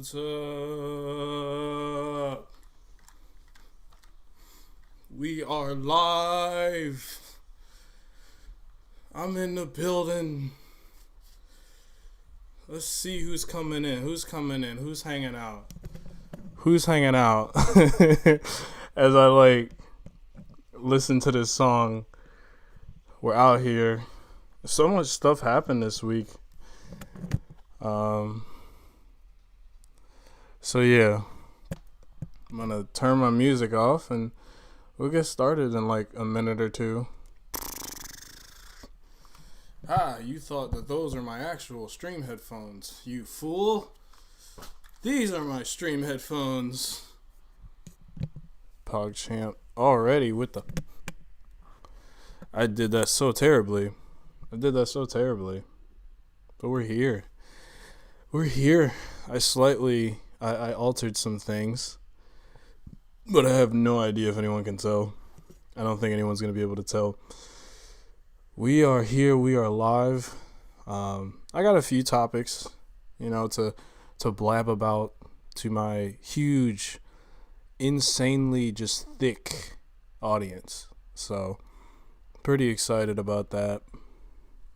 What's up? We are live. I'm in the building. Let's see who's coming in. Who's hanging out? As I listen to this song. We're out here. So much stuff happened this week. So yeah, I'm gonna turn my music off and we'll get started in like a minute or two. You thought that those are my actual stream headphones, you fool. These are my stream headphones. PogChamp already with the... I did that so terribly. But we're here. I altered some things, but I have no idea if anyone can tell. I don't think anyone's going to be able to tell. We are here. We are live. I got a few topics, to blab about to my huge, insanely just thick audience. So, pretty excited about that.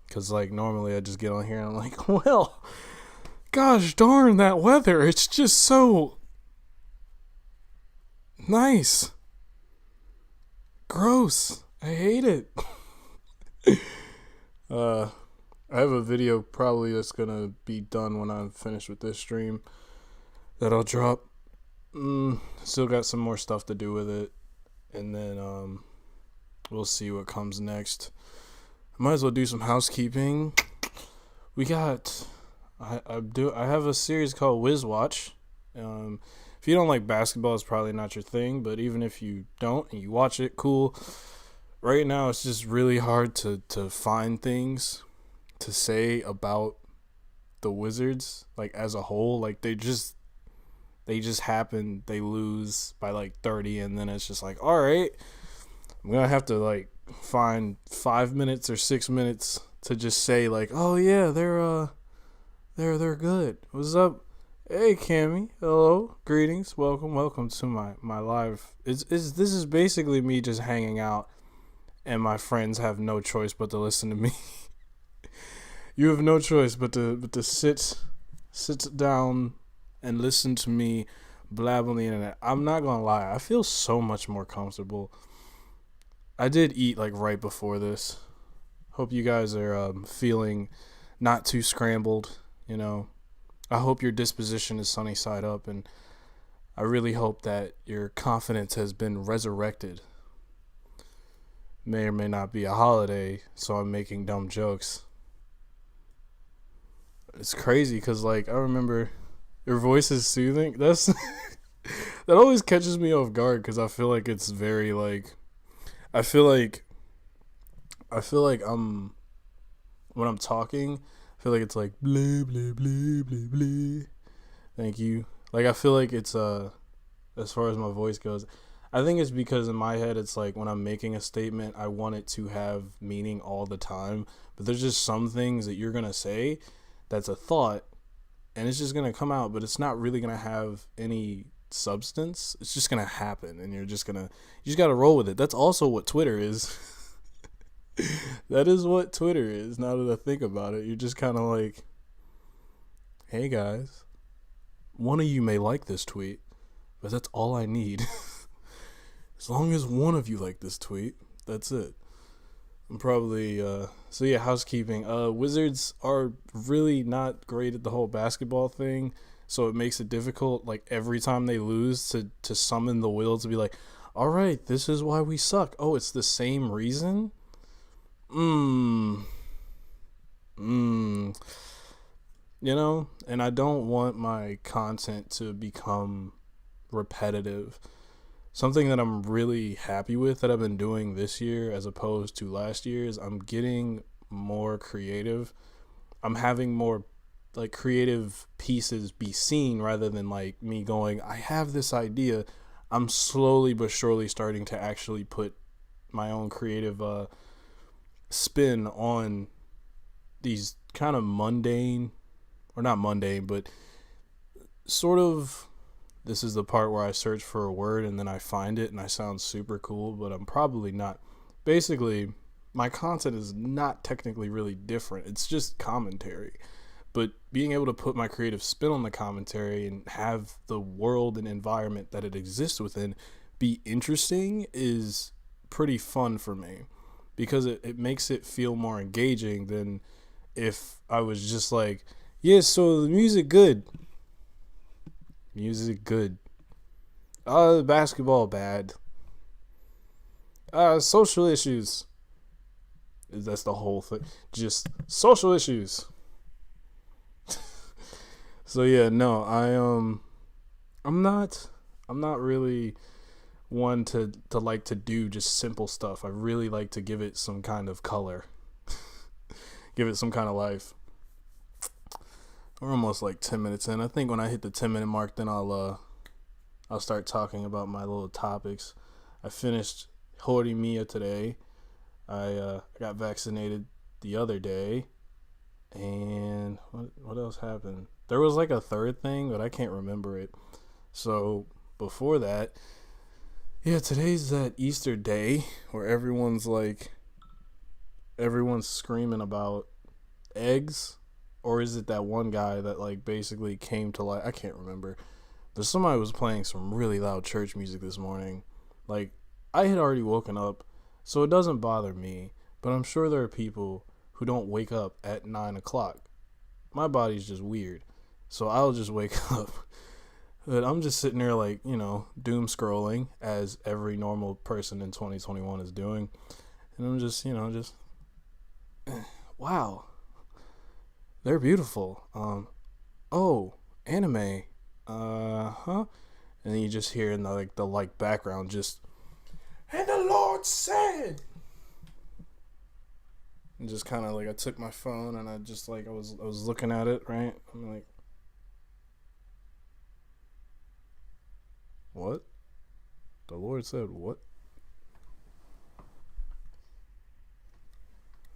Because, normally I just get on here and I'm like, well... gosh darn that weather. It's just so nice. Gross. I hate it. I have a video probably that's gonna be done when I'm finished with this stream that I'll drop. Still got some more stuff to do with it. And then we'll see what comes next. I might as well do some housekeeping. We got... I have a series called Wiz Watch. If you don't like basketball, it's probably not your thing. But even if you don't and you watch it, cool. Right now, it's just really hard to find things to say about the Wizards, as a whole. They just happen. They lose by 30, and then it's just all right. I'm gonna have to find 5 minutes or 6 minutes to just say oh yeah, They're good. What's up? Hey, Cammy. Hello. Greetings. Welcome to my live. This is basically me just hanging out, and my friends have no choice but to listen to me. You have no choice but to sit down and listen to me blab on the internet. I'm not gonna lie. I feel so much more comfortable. I did eat right before this. Hope you guys are feeling not too scrambled. I hope your disposition is sunny side up, and I really hope that your confidence has been resurrected. May or may not be a holiday, so I'm making dumb jokes. It's crazy because, I remember your voice is soothing. That always catches me off guard because I feel like it's very, I feel like I'm, when I'm talking... I feel like it's blah, blah, blah, blah, blah. Thank you. I feel like it's, as far as my voice goes, I think it's because in my head, it's when I'm making a statement, I want it to have meaning all the time. But there's just some things that you're going to say that's a thought, and it's just going to come out, but it's not really going to have any substance. It's just going to happen, and you just got to roll with it. That's also what Twitter is. That is what Twitter is, now that I think about it. You're just kind of hey guys, one of you may like this tweet, but that's all I need. As long as one of you like this tweet, that's it. I'm probably, so yeah, housekeeping. Wizards are really not great at the whole basketball thing, so it makes it difficult, every time they lose, to summon the will to be alright, this is why we suck. Oh, it's the same reason? And I don't want my content to become repetitive. Something that I'm really happy with that I've been doing this year as opposed to last year is I'm getting more creative. I'm having more creative pieces be seen rather than me going, I have this idea. I'm slowly but surely starting to actually put my own creative spin on these kind of mundane, or not mundane, but sort of, this is the part where I search for a word and then I find it and I sound super cool, but I'm probably not. Basically, my content is not technically really different. It's just commentary. But being able to put my creative spin on the commentary and have the world and environment that it exists within be interesting is pretty fun for me, because it makes it feel more engaging than if I was just like, yeah, so the music good. Music good. Basketball bad. Social issues. That's the whole thing. Just social issues. So yeah, no, I'm not really one to like to do just simple stuff. I really like to give it some kind of color. Give it some kind of life. We're almost like 10 minutes in. I think when I hit the 10-minute mark, then I'll start talking about my little topics. I finished Hori Mia today. I got vaccinated the other day. And what else happened? There was like a third thing, but I can't remember it. So before that, yeah, today's that Easter day where everyone's screaming about eggs. Or is it that one guy that like basically came to life? I can't remember. But somebody was playing some really loud church music this morning. Like, I had already woken up, so it doesn't bother me. But I'm sure there are people who don't wake up at 9 o'clock. My body's just weird. So I'll just wake up. But I'm just sitting there like, doom scrolling as every normal person in 2021 is doing. And I'm just, wow. They're beautiful. Anime. And then you just hear in the background just, and the Lord said. And just kind of I took my phone and I just I was looking at it, right? I'm like, what? The Lord said what?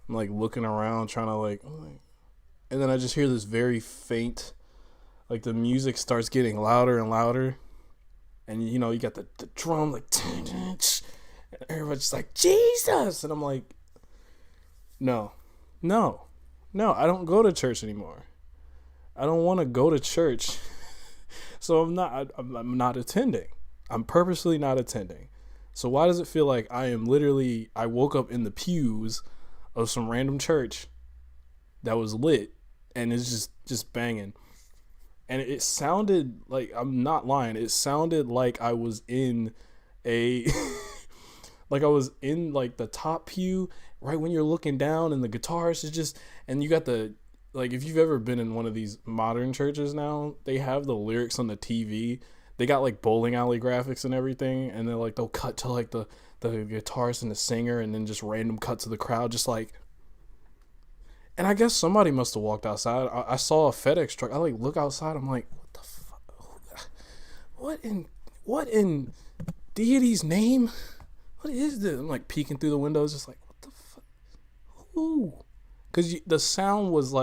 I'm looking around trying to and then I just hear this very faint, the music starts getting louder and louder. And you got the drum and everybody's like, Jesus! And I'm like, no, I don't go to church anymore. I don't want to go to church. So I'm not attending. I'm purposely not attending. So why does it feel like I woke up in the pews of some random church that was lit and it's just banging? And it sounded like, I'm not lying, it sounded like I was in a like I was in the top pew, right when you're looking down, and the guitarist is just, and you got the, if you've ever been in one of these modern churches now, they have the lyrics on the TV. They got bowling alley graphics and everything, and then they'll cut to the guitarist and the singer, and then just random cut to the crowd, just and I guess somebody must have walked outside. I saw a FedEx truck. I look outside. I'm like, what the fuck? What in deity's name? What is this? I'm peeking through the windows, just what the fuck? Ooh. Because the sound was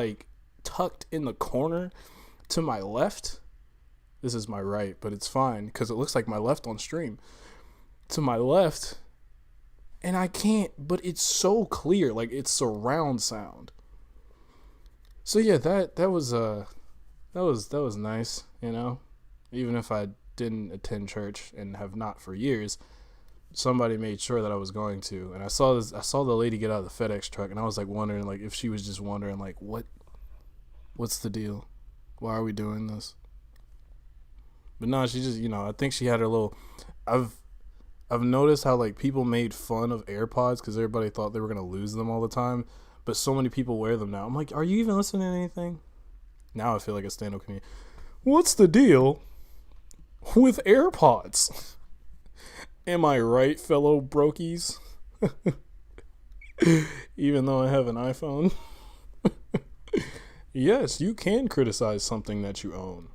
tucked in the corner to my left. This is my right, but it's fine because it looks like my left on stream. To my left. And I can't, but it's so clear. It's surround sound. So yeah, that was nice, Even if I didn't attend church and have not for years, somebody made sure that I was going to. And I saw the lady get out of the FedEx truck, and I was wondering if she was just wondering what's the deal? Why are we doing this? But no, she just, I think she had her little, I've noticed how people made fun of AirPods because everybody thought they were going to lose them all the time. But so many people wear them now. I'm like, are you even listening to anything? Now I feel like a stand-up comedian. What's the deal with AirPods? Am I right, fellow brokies? Even though I have an iPhone. Yes, you can criticize something that you own.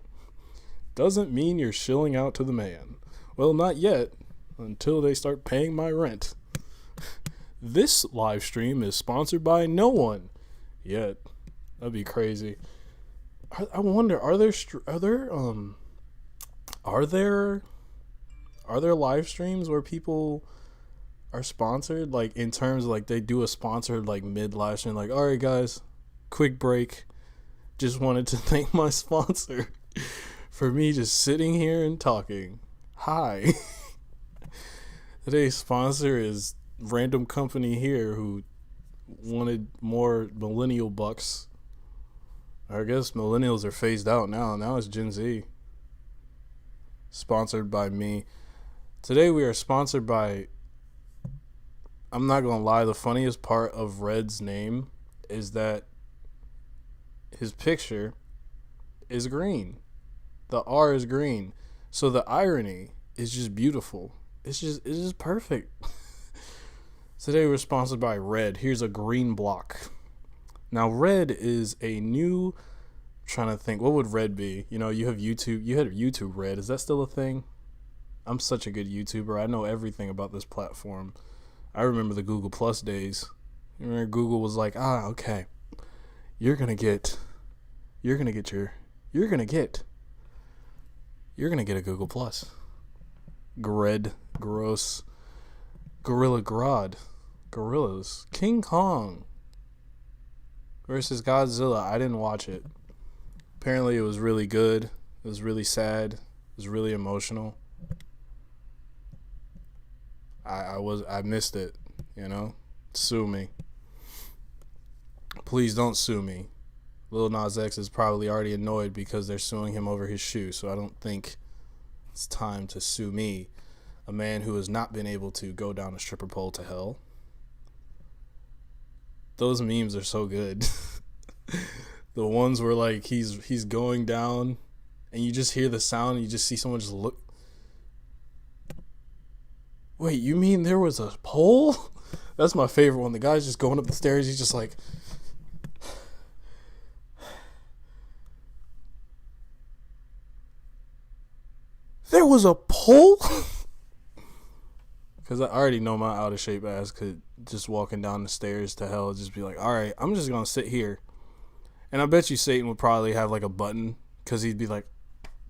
Doesn't mean you're shilling out to the man. Well, not yet, until they start paying my rent. This live stream is sponsored by no one yet. That'd be crazy. I wonder, are there Are there live streams where people are sponsored? Like, in terms of, like, they do a sponsored, like, mid live stream, like, all right, guys, quick break. Just wanted to thank my sponsor for me just sitting here and talking. Hi. Today's sponsor is random company here who wanted more millennial bucks. I guess millennials are phased out now. Now it's Gen Z. Sponsored by me. Today we are sponsored by, I'm not gonna lie, the funniest part of Red's name is that his picture is green. The R is green. So the irony is just beautiful. It's just perfect. Today we're sponsored by Red. Here's a green block. Now Red is a new, trying to think, what would Red be? You know, you have YouTube. You had YouTube Red. Is that still a thing? I'm such a good YouTuber. I know everything about this platform. I remember the Google Plus days. You remember Google was like, okay, you're gonna get a Google Plus. Gred, gross, Gorilla Grodd, Gorillas, King Kong versus Godzilla. I didn't watch it. Apparently it was really good. It was really sad. It was really emotional. I missed it, you know? Sue me. Please don't sue me. Lil Nas X is probably already annoyed because they're suing him over his shoe, so I don't think it's time to sue me, a man who has not been able to go down a stripper pole to hell. Those memes are so good. The ones where, like, he's going down and you just hear the sound and you just see someone just look. Wait, you mean there was a pole? That's my favorite one. The guy's just going up the stairs. He's just like, there was a pole? Because I already know my out of shape ass could just walking down the stairs to hell just be like, all right, I'm just going to sit here. And I bet you Satan would probably have like a button because he'd be like,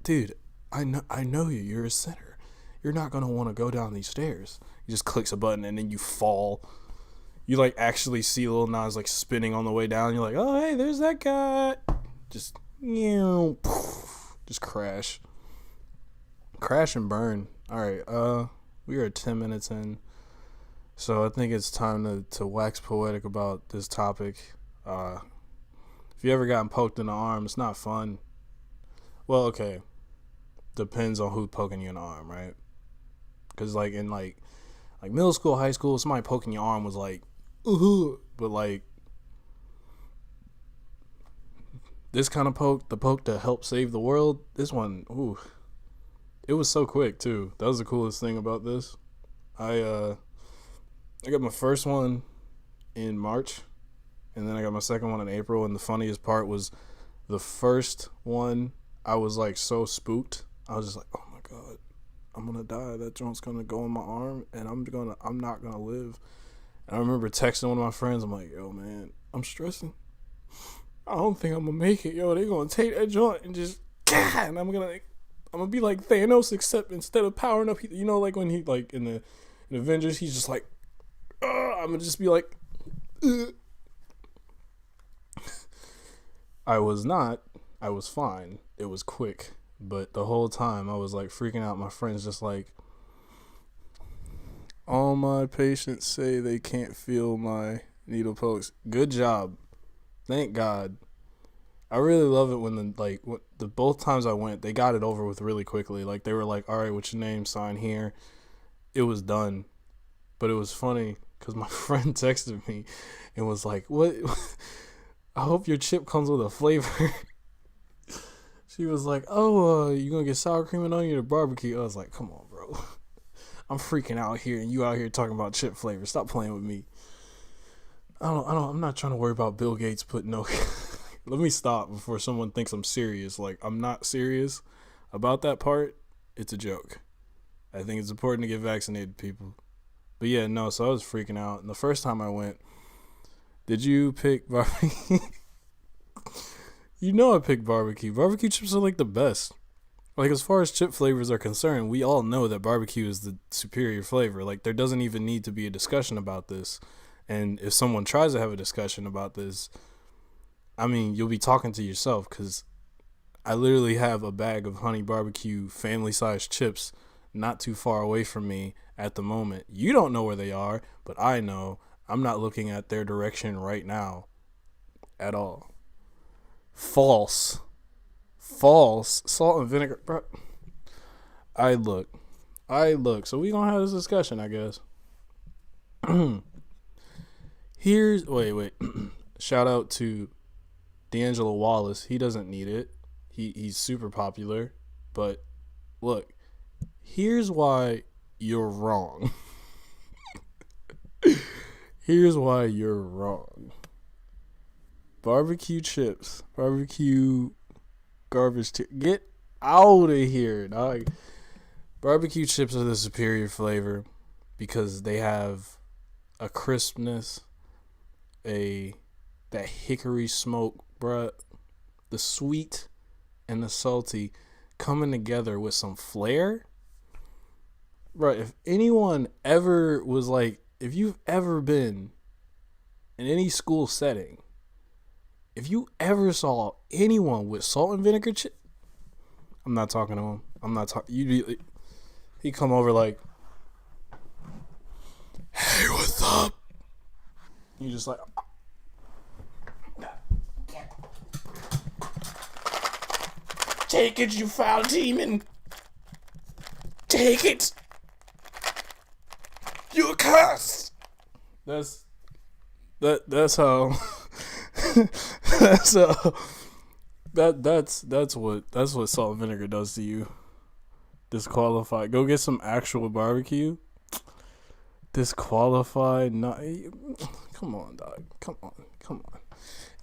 dude, I know you. You're a sinner. You're not going to want to go down these stairs. He just clicks a button and then you fall. You like actually see Lil Nas like spinning on the way down. You're like, oh, hey, there's that guy. Just crash. Crash and burn. All right. We are 10 minutes in. So I think it's time to wax poetic about this topic. If you ever gotten poked in the arm, it's not fun. Well, okay. Depends on who's poking you in the arm, right? Because like in like middle school, high school, somebody poking your arm was like, ooh. But like this kind of poke, the poke to help save the world, this one, ooh. It was so quick too. That was the coolest thing about this. I got my first one in March, and then I got my second one in April. And the funniest part was the first one, I was like so spooked. I was just like, oh my god, I'm gonna die. That joint's gonna go in my arm, and I'm not gonna live. And I remember texting one of my friends. I'm like, yo man, I'm stressing. I don't think I'm gonna make it. Yo, they gonna take that joint and just, and I'm gonna be like Thanos, except instead of powering up, you know, like when he like in Avengers, he's just like, I'm gonna just be like, I was not. I was fine. It was quick, but the whole time I was like freaking out. My friends just like, all my patients say they can't feel my needle pokes. Good job. Thank God. I really love it when the both times I went, they got it over with really quickly. Like they were like, all right, what's your name? Sign here. It was done. But it was funny because my friend texted me and was like, what? I hope your chip comes with a flavor. She was like, oh, you gonna get sour cream and onion or barbecue? I was like, come on, bro. I'm freaking out here and you out here talking about chip flavor. Stop playing with me. I'm not trying to worry about Bill Gates putting no. Let me stop before someone thinks I'm serious. Like, I'm not serious about that part. It's a joke. I think it's important to get vaccinated, people. But yeah, no, so I was freaking out. And the first time I went, did you pick barbecue? You know I picked barbecue. Barbecue chips are like the best. Like, as far as chip flavors are concerned, we all know that barbecue is the superior flavor. Like, there doesn't even need to be a discussion about this. And if someone tries to have a discussion about this, I mean, you'll be talking to yourself, because I literally have a bag of honey barbecue family-sized chips not too far away from me at the moment. You don't know where they are, but I know. I'm not looking at their direction right now at all. False. Salt and vinegar, bro. I look. So we gonna have this discussion, I guess. Wait. Shout out to D'Angelo Wallace. He doesn't need it. He's super popular. But look, here's why you're wrong. Here's why you're wrong. Barbecue chips, barbecue garbage. Get out of here, dog. Barbecue chips are the superior flavor because they have a crispness, that hickory smoke, bruh. The sweet and the salty coming together with some flair. Bruh, if anyone ever was like, if you've ever been in any school setting, if you ever saw anyone with salt and vinegar chip, I'm not talking to him. I'm not talking. He come over like, hey, what's up? You just like, take it, you foul demon. Take it. You're cursed. That's how. That's what salt and vinegar does to you. Disqualified. Go get some actual barbecue. Disqualified. Not. Come on, dog. Come on.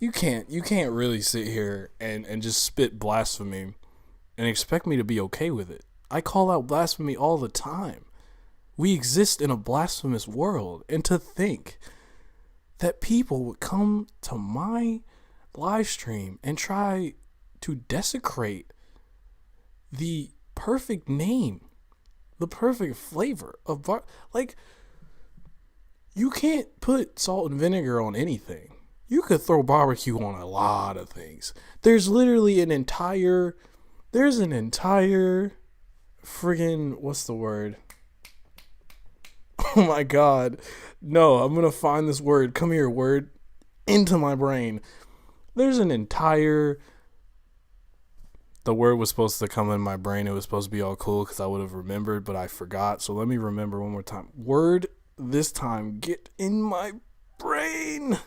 You can't really sit here and just spit blasphemy and expect me to be okay with it. I call out blasphemy all the time. We exist in a blasphemous world, and to think that people would come to my live stream and try to desecrate the perfect name, the perfect flavor of like, you can't put salt and vinegar on anything. You could throw barbecue on a lot of things. There's literally an entire friggin', what's the word? Oh my God. No, I'm going to find this word. Come here, word. Into my brain. There's an entire... The word was supposed to come in my brain. It was supposed to be all cool because I would have remembered, but I forgot. So let me remember one more time. Word this time. Get in my brain.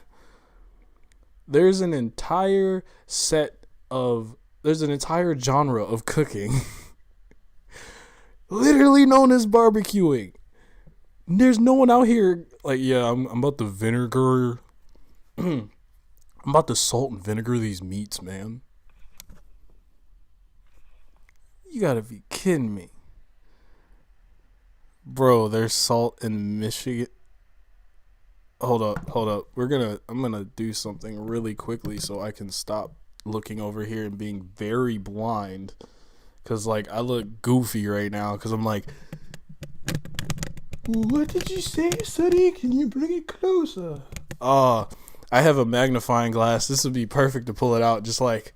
There's an entire genre of cooking literally known as barbecuing. There's no one out here like, yeah, I'm about to vinegar. I'm about to salt and vinegar these meats, man. You gotta be kidding me. Bro, there's salt in Michigan. Hold up. I'm gonna do something really quickly so I can stop looking over here and being very blind. Cause like I look goofy right now. Cause I'm like, what did you say, Sonny? Can you bring it closer? I have a magnifying glass. This would be perfect to pull it out, just like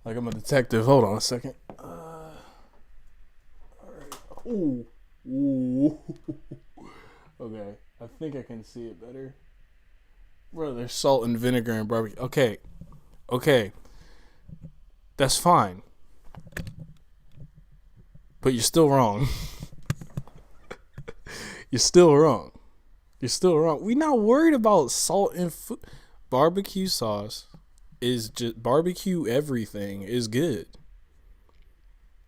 I'm a detective. Hold on a second. All right. Ooh. Okay, I think I can see it better. Bro, there's salt and vinegar and barbecue. Okay. That's fine. But you're still wrong. You're still wrong. We're not worried about salt and food. Barbecue sauce is just barbecue. Everything is good.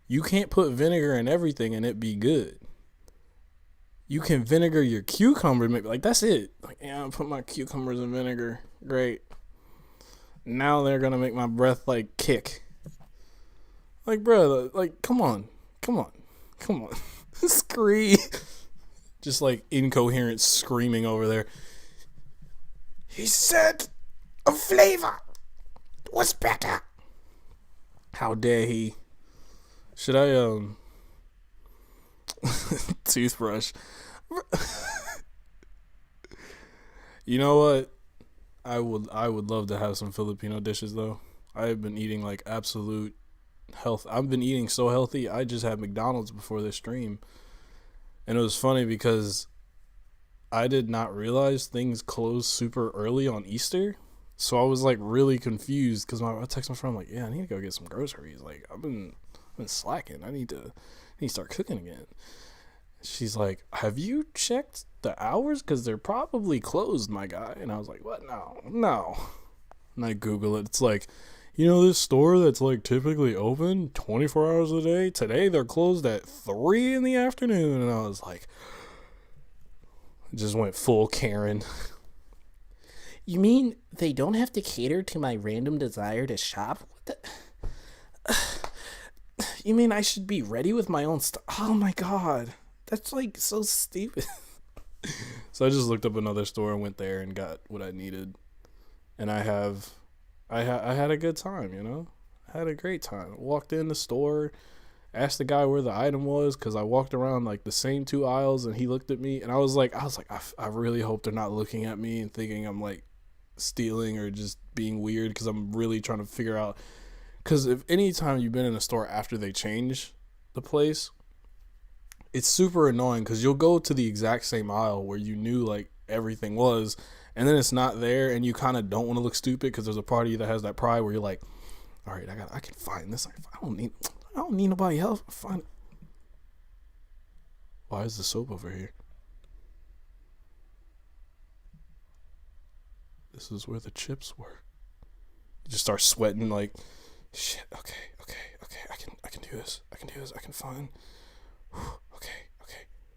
You can't put vinegar in everything and it be good. You can vinegar your cucumber, maybe like that's it. Like, yeah, I'll put my cucumbers in vinegar. Great. Now they're gonna make my breath like kick. Like, bro, like come on. Scream. Just like incoherent screaming over there. He said a flavor was better. How dare he? Should I toothbrush? You know what? I would love to have some Filipino dishes though. I've been eating like absolute health. I've been eating so healthy. I just had McDonald's before this stream, and it was funny because I did not realize things closed super early on Easter. So I was like really confused because I text my friend like, yeah, I need to go get some groceries. Like I've been slacking. I need to start cooking again. She's like, have you checked the hours? Because they're probably closed, my guy. And I was like, what? No, no. And I Google it. It's like, this store that's like typically open 24 hours a day. Today they're closed at 3 in the afternoon. And I was like, just went full Karen. You mean they don't have to cater to my random desire to shop? What the? You mean I should be ready with my own stuff? Oh my god. That's like so stupid. So I just looked up another store and went there and got what I needed. And I had a good time. I had a great time. Walked in the store, asked the guy where the item was because I walked around like the same 2 aisles and he looked at me and I was like, I really hope they're not looking at me and thinking I'm like stealing or just being weird because I'm really trying to figure out. Because if any time you've been in a store after they change the place, it's super annoying because you'll go to the exact same aisle where you knew like everything was, and then it's not there, and you kind of don't want to look stupid because there's a part of you that has that pride where you're like, all right, I can find this. I don't need nobody else. Find it. Why is the soap over here? This is where the chips were. You just start sweating like, shit. Okay. I can do this. I can find. Okay.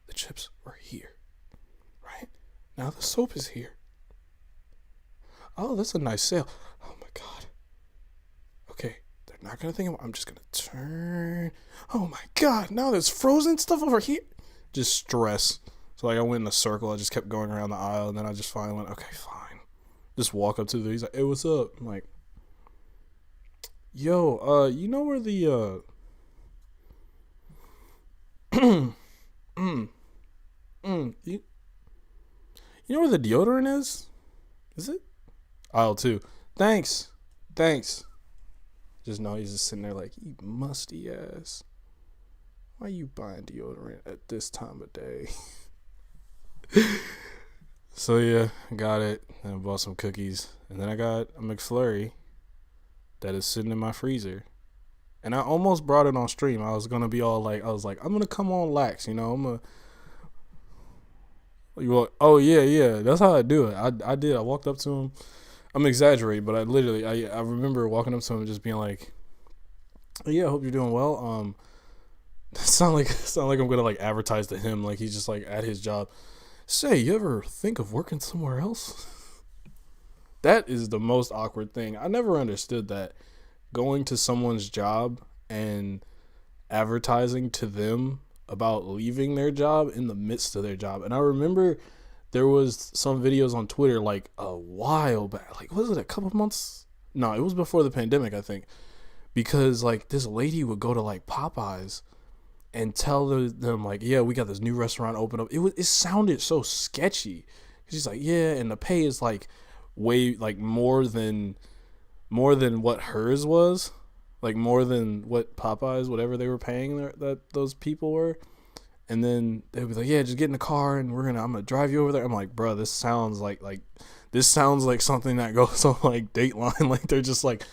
The chips were here. Right? Now the soap is here. Oh, that's a nice sale. Oh my god. Okay. They're not gonna think I'm just gonna turn. Oh my god, now there's frozen stuff over here. Just stress. So like I went in a circle, I just kept going around the aisle, and then I just finally went, okay, fine. Just walk up to the, he's like, hey, what's up? I'm like, yo, you know where the you know where the deodorant is? Is it? Aisle 2. Thanks. Just know he's just sitting there like, you musty ass. Why you buying deodorant at this time of day? So yeah, I got it. And I bought some cookies. And then I got a McFlurry that is sitting in my freezer. And I almost brought it on stream. I was going to be all like, I'm going to come on lax, I'm going to. Oh, yeah. That's how I do it. I did. I walked up to him. I'm exaggerating, but I remember walking up to him and just being like, yeah, I hope you're doing well. Sound like I'm going to like advertise to him like he's just like at his job. Say, you ever think of working somewhere else? That is the most awkward thing. I never understood that. Going to someone's job and advertising to them about leaving their job in the midst of their job. And I remember there was some videos on Twitter like a while back. Like, was it a couple months? No, it was before the pandemic, I think. Because like this lady would go to like Popeyes and tell them like, yeah, we got this new restaurant open up. It sounded so sketchy. She's like, yeah, and the pay is like way like more than what hers was, like more than what Popeyes, whatever they were paying that those people were. And then they'd be like, yeah, just get in the car and I'm gonna drive you over there. I'm like, bro, this sounds like something that goes on like Dateline. Like they're just like,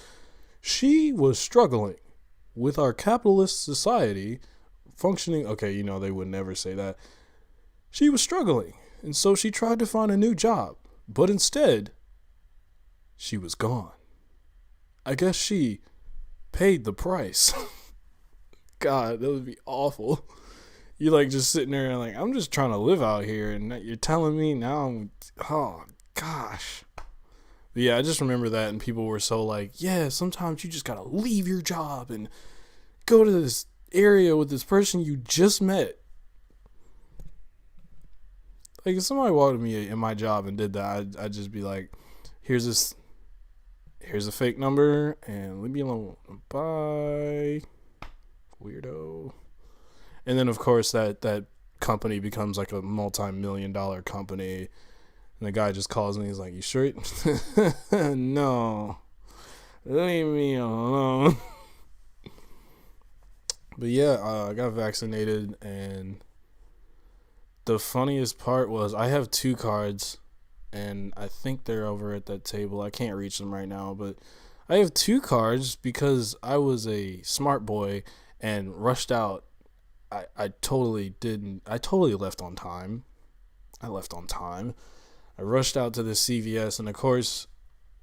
she was struggling with our capitalist society functioning. Okay, they would never say that. She was struggling, and so she tried to find a new job, but instead she was gone. I guess she paid the price. God, that would be awful. You like just sitting there and like, I'm just trying to live out here, and you're telling me now oh gosh. But yeah, I just remember that, and people were so like, yeah, sometimes you just gotta leave your job and go to this area with this person you just met. Like if somebody walked to me in my job and did that, I'd just be like, here's a fake number and leave me alone. Bye. weirdo. And then of course that company becomes like a multi-million-dollar company, and the guy just calls me. He's like, "You straight?" No, leave me alone. But yeah, I got vaccinated, and the funniest part was I have 2 cards, and I think they're over at that table. I can't reach them right now, but I have 2 cards because I was a smart boy and rushed out. I totally didn't. I totally left on time. I left on time. I rushed out to the CVS, and of course,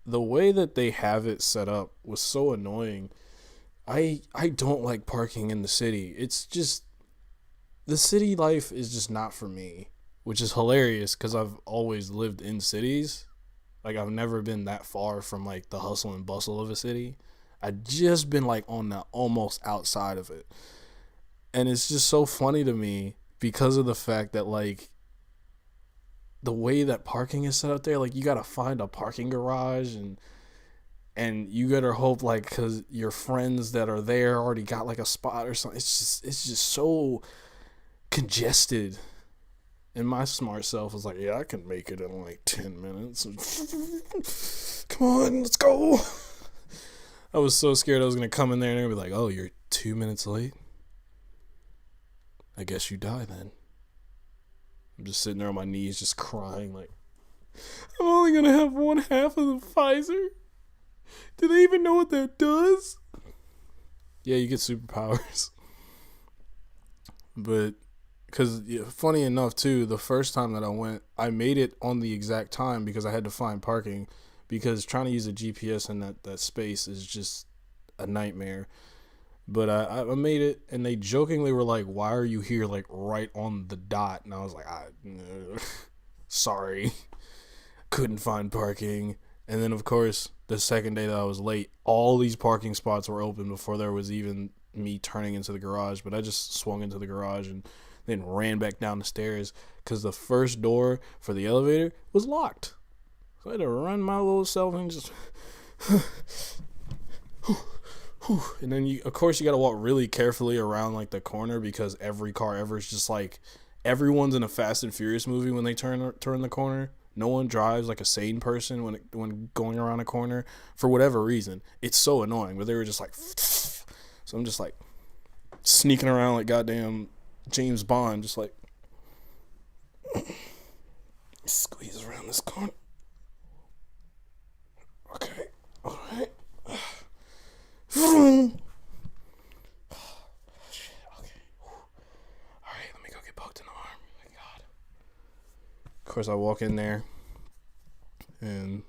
the way that they have it set up was so annoying. I don't like parking in the city. It's just, the city life is just not for me, which is hilarious because I've always lived in cities. Like, I've never been that far from like the hustle and bustle of a city. I've just been like on the almost outside of it. And it's just so funny to me because of the fact that like the way that parking is set up there, like you gotta find a parking garage, and you gotta hope like because your friends that are there already got like a spot or something. It's just so congested. And my smart self was like, yeah, I can make it in like 10 minutes. Come on, let's go. I was so scared I was gonna come in there and they'd be like, oh, you're 2 minutes late? I guess you die then. I'm just sitting there on my knees just crying like, I'm only gonna have 1/2 of the Pfizer? Do they even know what that does? Yeah, you get superpowers. But, because funny enough too, the first time that I went, I made it on the exact time because I had to find parking, because trying to use a GPS in that space is just a nightmare. But I made it, and they jokingly were like, why are you here like right on the dot? And I was like, sorry, couldn't find parking. And then of course the second day that I was late, all these parking spots were open before there was even me turning into the garage. But I just swung into the garage and then ran back down the stairs because the first door for the elevator was locked. So I had to run my little self and just and then you got to walk really carefully around like the corner, because every car ever is just like, everyone's in a Fast and Furious movie when they turn the corner. No one drives like a sane person when going around a corner for whatever reason. It's so annoying. But they were just like, so I'm just like sneaking around like goddamn James Bond, just like squeeze around this corner. Okay, all right. Shit, okay. Alright, let me go get poked in the arm. My God. Of course, I walk in there, and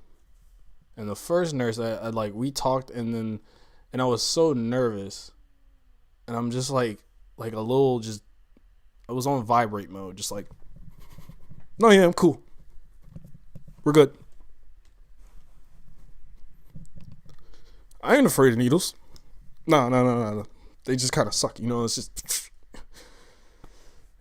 the first nurse, I like, we talked, and I was so nervous, and I'm just like a little, just, I was on vibrate mode, just like, no, yeah, I'm cool. We're good. I ain't afraid of needles. No. They just kind of suck, it's just.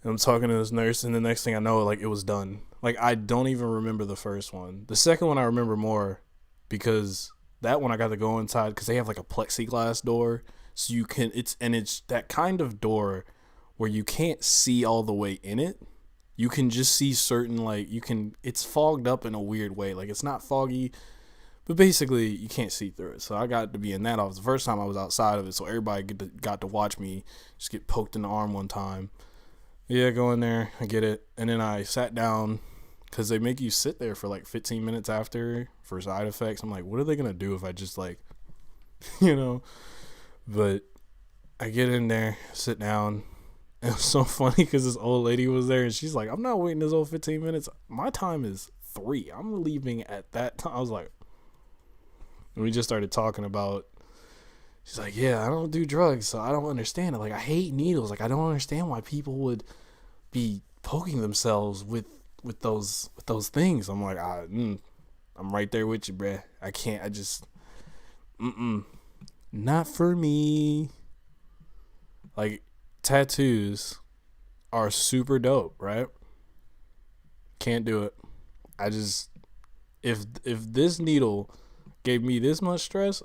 And I'm talking to this nurse, and the next thing I know, like, it was done. Like, I don't even remember the first one. The second one I remember more, because that one I got to go inside, because they have like a plexiglass door. So you can, it's that kind of door where you can't see all the way in it. You can just see certain, like, it's fogged up in a weird way. Like, it's not foggy, but basically, you can't see through it. So I got to be in that office. The first time I was outside of it, so everybody got to watch me just get poked in the arm one time. Yeah, go in there. I get it. And then I sat down, because they make you sit there for like 15 minutes after for side effects. I'm like, what are they going to do if I just like, But I get in there, sit down. And it was so funny because this old lady was there, and she's like, I'm not waiting this whole 15 minutes. My time is 3. I'm leaving at that time. I was like, and we just started talking about, she's like, yeah, I don't do drugs, so I don't understand it. Like, I hate needles. Like, I don't understand why people would be poking themselves with those things. I'm like, I'm right there with you, bruh. I can't, not for me. Like, tattoos are super dope, right? Can't do it. If this needle gave me this much stress,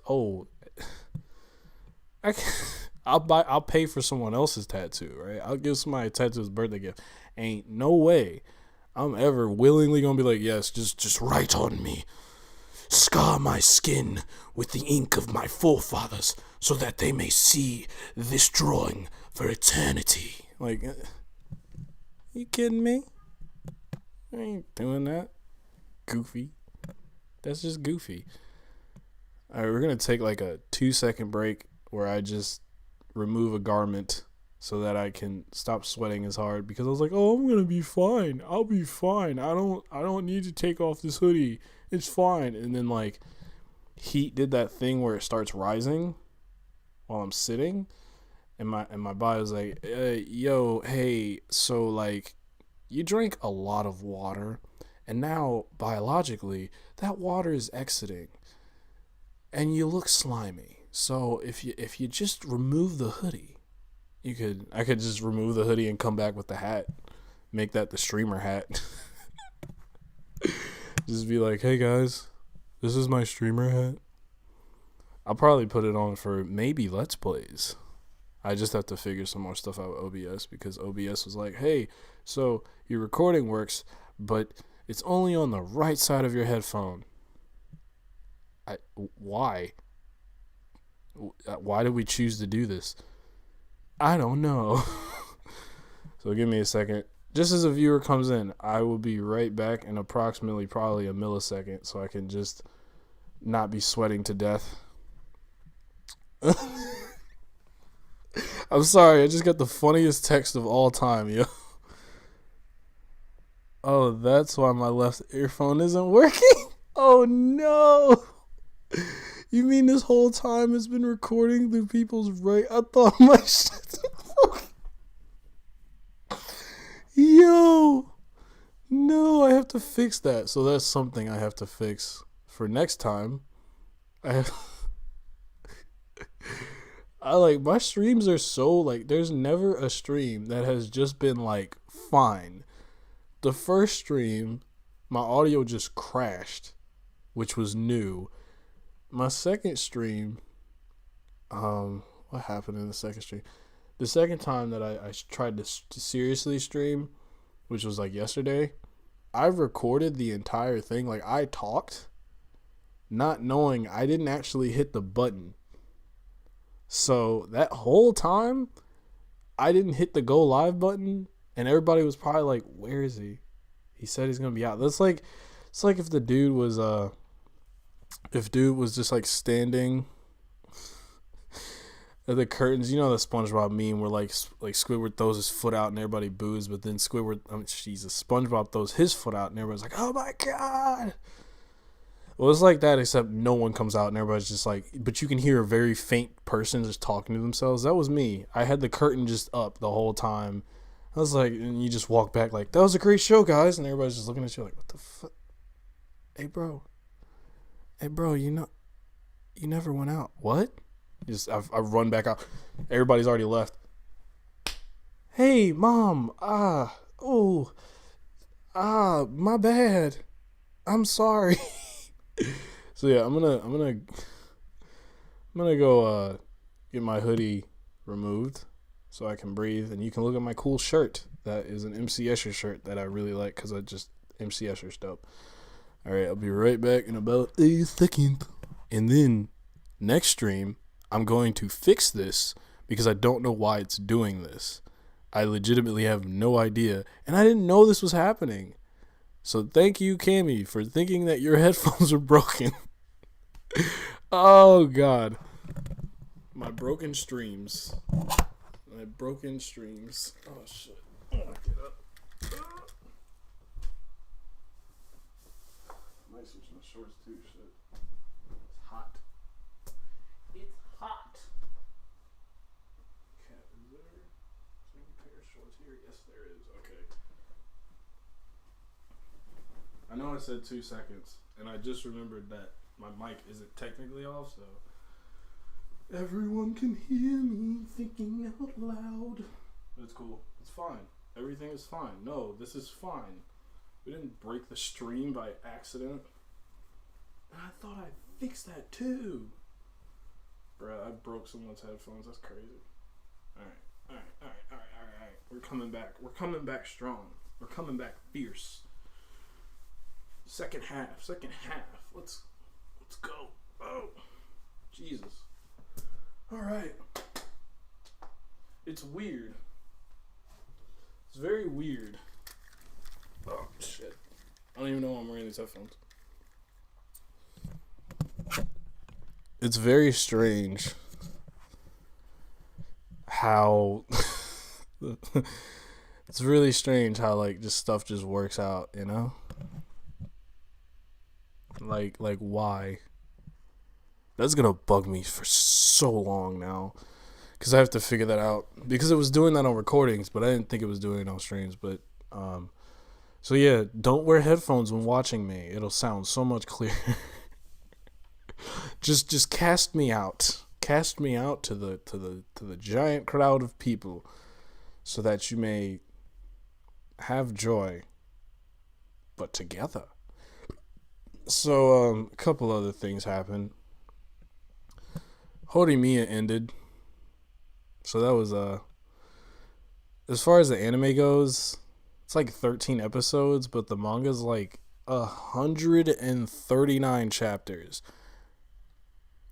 I I'll pay for someone else's tattoo, right? I'll give somebody a tattoo as a birthday gift. Ain't no way I'm ever willingly gonna be like, yes, just write on me. Scar my skin with the ink of my forefathers so that they may see this drawing for eternity. Like, you kidding me? I ain't doing that. Goofy. That's just goofy. Alright, we're gonna take like a 2-second break where I just remove a garment so that I can stop sweating as hard, because I was like, oh, I'm gonna be fine. I'll be fine. I don't need to take off this hoodie. It's fine. And then like heat did that thing where it starts rising while I'm sitting, and my body was like, yo, hey, so like you drank a lot of water, and now biologically that water is exiting, and you look slimy. So if you just remove the hoodie, I could just remove the hoodie and come back with the hat, make that the streamer hat. Just be like, hey guys, this is my streamer hat. I'll probably put it on for maybe Let's Plays. I just have to figure some more stuff out with OBS, because OBS was like, hey, so your recording works, but it's only on the right side of your headphone. Why? Why did we choose to do this? I don't know. So give me a second. Just as a viewer comes in, I will be right back in approximately probably a millisecond, so I can just not be sweating to death. I'm sorry, I just got the funniest text of all time, yo. Oh, that's why my left earphone isn't working? Oh no! You mean this whole time it's been recording through people's right? I thought my shit. Yo! No, I have to fix that. So that's something I have to fix for next time. I like, my streams are so like, there's never a stream that has just been like fine. The first stream, my audio just crashed, which was new. My second stream, what happened in the second stream? The second time that I tried to seriously stream, which was like yesterday, I recorded the entire thing. Like, I talked, not knowing I didn't actually hit the button. So that whole time, I didn't hit the go live button, and everybody was probably like, where is he? He said he's gonna be out. That's like, it's like if the dude was just like standing at the curtains. You know the SpongeBob meme where like Squidward throws his foot out and everybody boos, but then SpongeBob throws his foot out and everybody's like, oh my god. Well, it's like that, except no one comes out and everybody's just like, but you can hear a very faint person just talking to themselves. That was me. I had the curtain just up the whole time. I was like, and you just walk back like, that was a great show, guys, and everybody's just looking at you like, what the fuck? Hey bro, you never went out. What? I run back out. Everybody's already left. Hey mom, my bad. I'm sorry. So yeah, I'm gonna go get my hoodie removed so I can breathe, and you can look at my cool shirt. That is an MC Escher shirt that I really like, because MC Escher's dope. Alright, I'll be right back in about a second. And then next stream, I'm going to fix this, because I don't know why it's doing this. I legitimately have no idea, and I didn't know this was happening. So thank you, Cammy, for thinking that your headphones were broken. Oh god. My broken streams. Oh shit. Get up. Might switch my shorts too, shit. It's hot. It's hot. Cat, is there a pair of shorts here? Yes, there is. Okay. I know I said 2 seconds, and I just remembered that my mic isn't technically off, so everyone can hear me thinking out loud. But it's cool. It's fine. Everything is fine. No, this is fine. We didn't break the stream by accident. And I thought I fixed that too. Bruh, I broke someone's headphones. That's crazy. All right. We're coming back. We're coming back strong. We're coming back fierce. Second half. Let's go. Oh, Jesus. All right. It's weird. It's very weird. Oh, shit. I don't even know why I'm wearing these headphones. It's very strange how it's really strange how like just stuff just works out, you know? Like why? That's gonna bug me for so long now, because I have to figure that out, because it was doing that on recordings, but I didn't think it was doing it on streams. But so yeah, don't wear headphones when watching me. It'll sound so much clearer. just cast me out. Cast me out to the giant crowd of people, so that you may have joy, but together. So a couple other things happened. Horimiya ended. So that was as far as the anime goes, it's like 13 episodes, but the manga's like 139 chapters.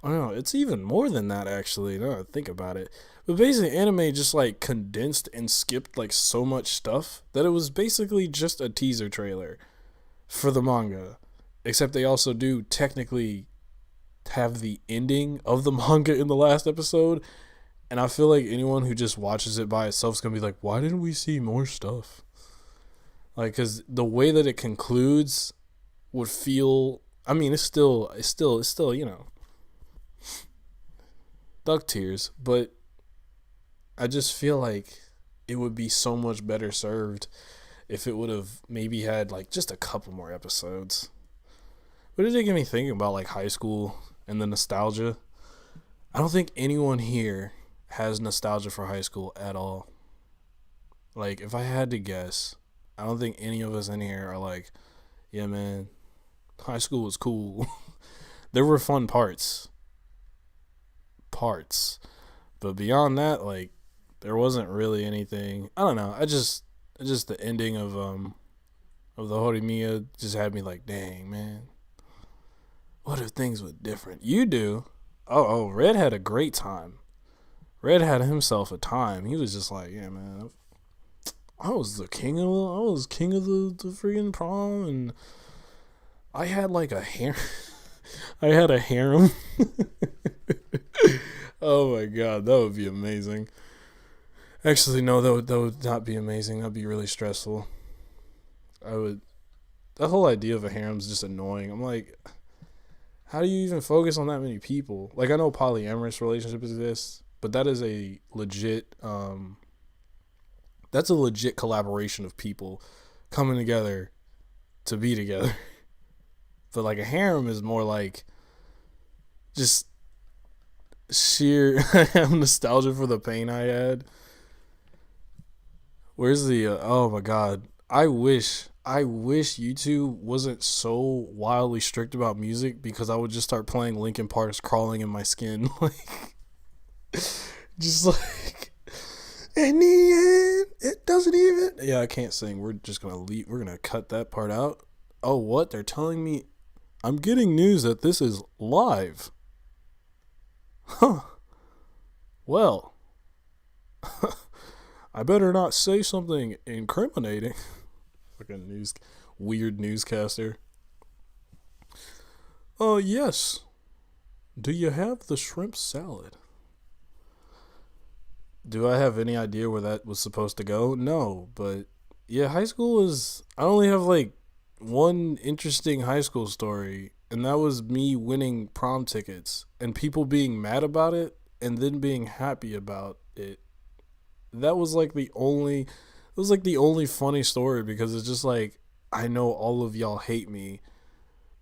Oh no, it's even more than that actually, now that I think about it. But basically anime just like condensed and skipped like so much stuff that it was basically just a teaser trailer for the manga. Except they also do technically have the ending of the manga in the last episode. And I feel like anyone who just watches it by itself is going to be like, why didn't we see more stuff? Like, because the way that it concludes would feel, I mean, it's still, you know, duck tears, but I just feel like it would be so much better served if it would have maybe had like just a couple more episodes. But it did get me thinking about like high school and the nostalgia. I don't think anyone here has nostalgia for high school at all. Like, if I had to guess, I don't think any of us in here are like, yeah, man, high school was cool. There were fun parts. But beyond that, like, there wasn't really anything. I don't know. I just the ending of the Horimiya just had me like, dang, man. What if things were different? You do. Oh, Red had a great time. Red had himself a time. He was just like, yeah, man, I was king of the freaking prom, and I had like a harem. I had a harem. Oh my god, that would be amazing. Actually, no, that would not be amazing. That'd be really stressful. The whole idea of a harem is just annoying. I'm like, how do you even focus on that many people? Like, I know polyamorous relationships exist, but that is a legit that's a legit collaboration of people coming together to be together. But like a harem is more like just sheer I have nostalgia for the pain I had. Where's the oh my god. I wish YouTube wasn't so wildly strict about music, because I would just start playing Linkin Park's Crawling in My Skin. Like, just like, in the end, it doesn't even. Yeah, I can't sing. We're just gonna leave. We're gonna cut that part out. Oh, what? They're telling me I'm getting news that this is live. Huh. Well, I better not say something incriminating. Like a weird newscaster. Yes. Do you have the shrimp salad? Do I have any idea where that was supposed to go? No, but yeah, high school is. I only have like one interesting high school story, and that was me winning prom tickets and people being mad about it and then being happy about it. That was like the only. It was like the only funny story, because it's just like, I know all of y'all hate me,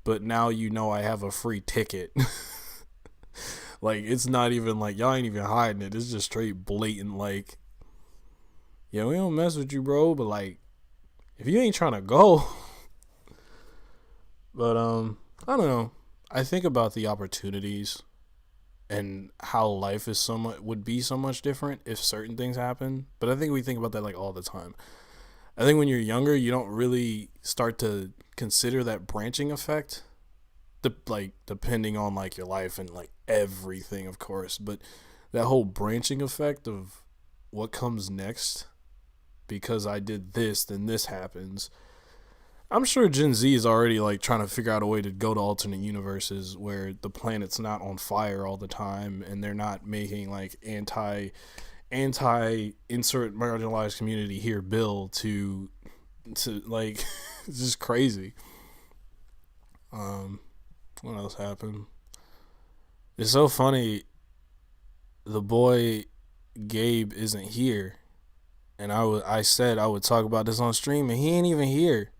but now you know I have a free ticket. Like, it's not even like, y'all ain't even hiding it. It's just straight blatant, like, yeah, we don't mess with you, bro, but like, if you ain't trying to go. But I don't know. I think about the opportunities and how life is would be so much different if certain things happen. But I think we think about that like all the time. I think when you're younger, you don't really start to consider that branching effect, like depending on like your life and like everything, of course. But that whole branching effect of what comes next, because I did this, then this happens. I'm sure Gen Z is already like trying to figure out a way to go to alternate universes where the planet's not on fire all the time and they're not making like anti insert marginalized community here bill to like it's just crazy. What else happened? It's so funny. The boy Gabe isn't here, and I said I would talk about this on stream, and he ain't even here.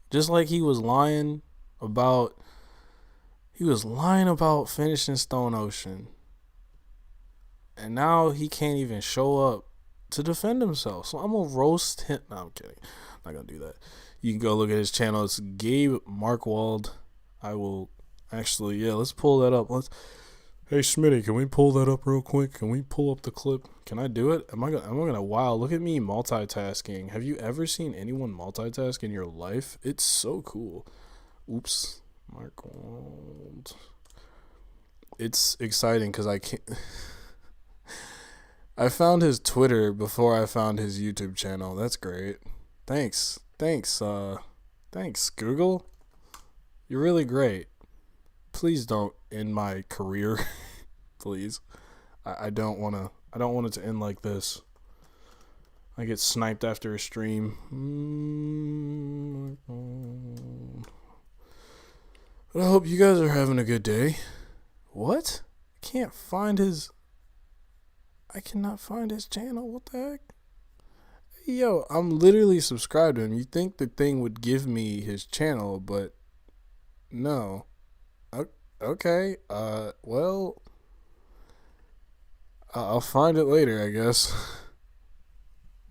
Just like he was lying about finishing Stone Ocean. And now he can't even show up to defend himself. So I'm gonna roast him. No, I'm kidding. I'm not gonna do that. You can go look at his channel. It's Gabe Markwald. I will actually, yeah, let's pull that up. Hey Smitty, can we pull that up real quick? Can we pull up the clip? Can I do it? Am I gonna wow, look at me multitasking. Have you ever seen anyone multitask in your life? It's so cool. Oops. Markwald. It's exciting because I can't I found his Twitter before I found his YouTube channel. That's great. Thanks, Google. You're really great. Please don't end my career. Please. I don't want it to end like this. I get sniped after a stream. But I hope you guys are having a good day. What? I cannot find his channel. What the heck? Yo, I'm literally subscribed to him. You'd think the thing would give me his channel, but no. Okay. Well, I'll find it later, I guess.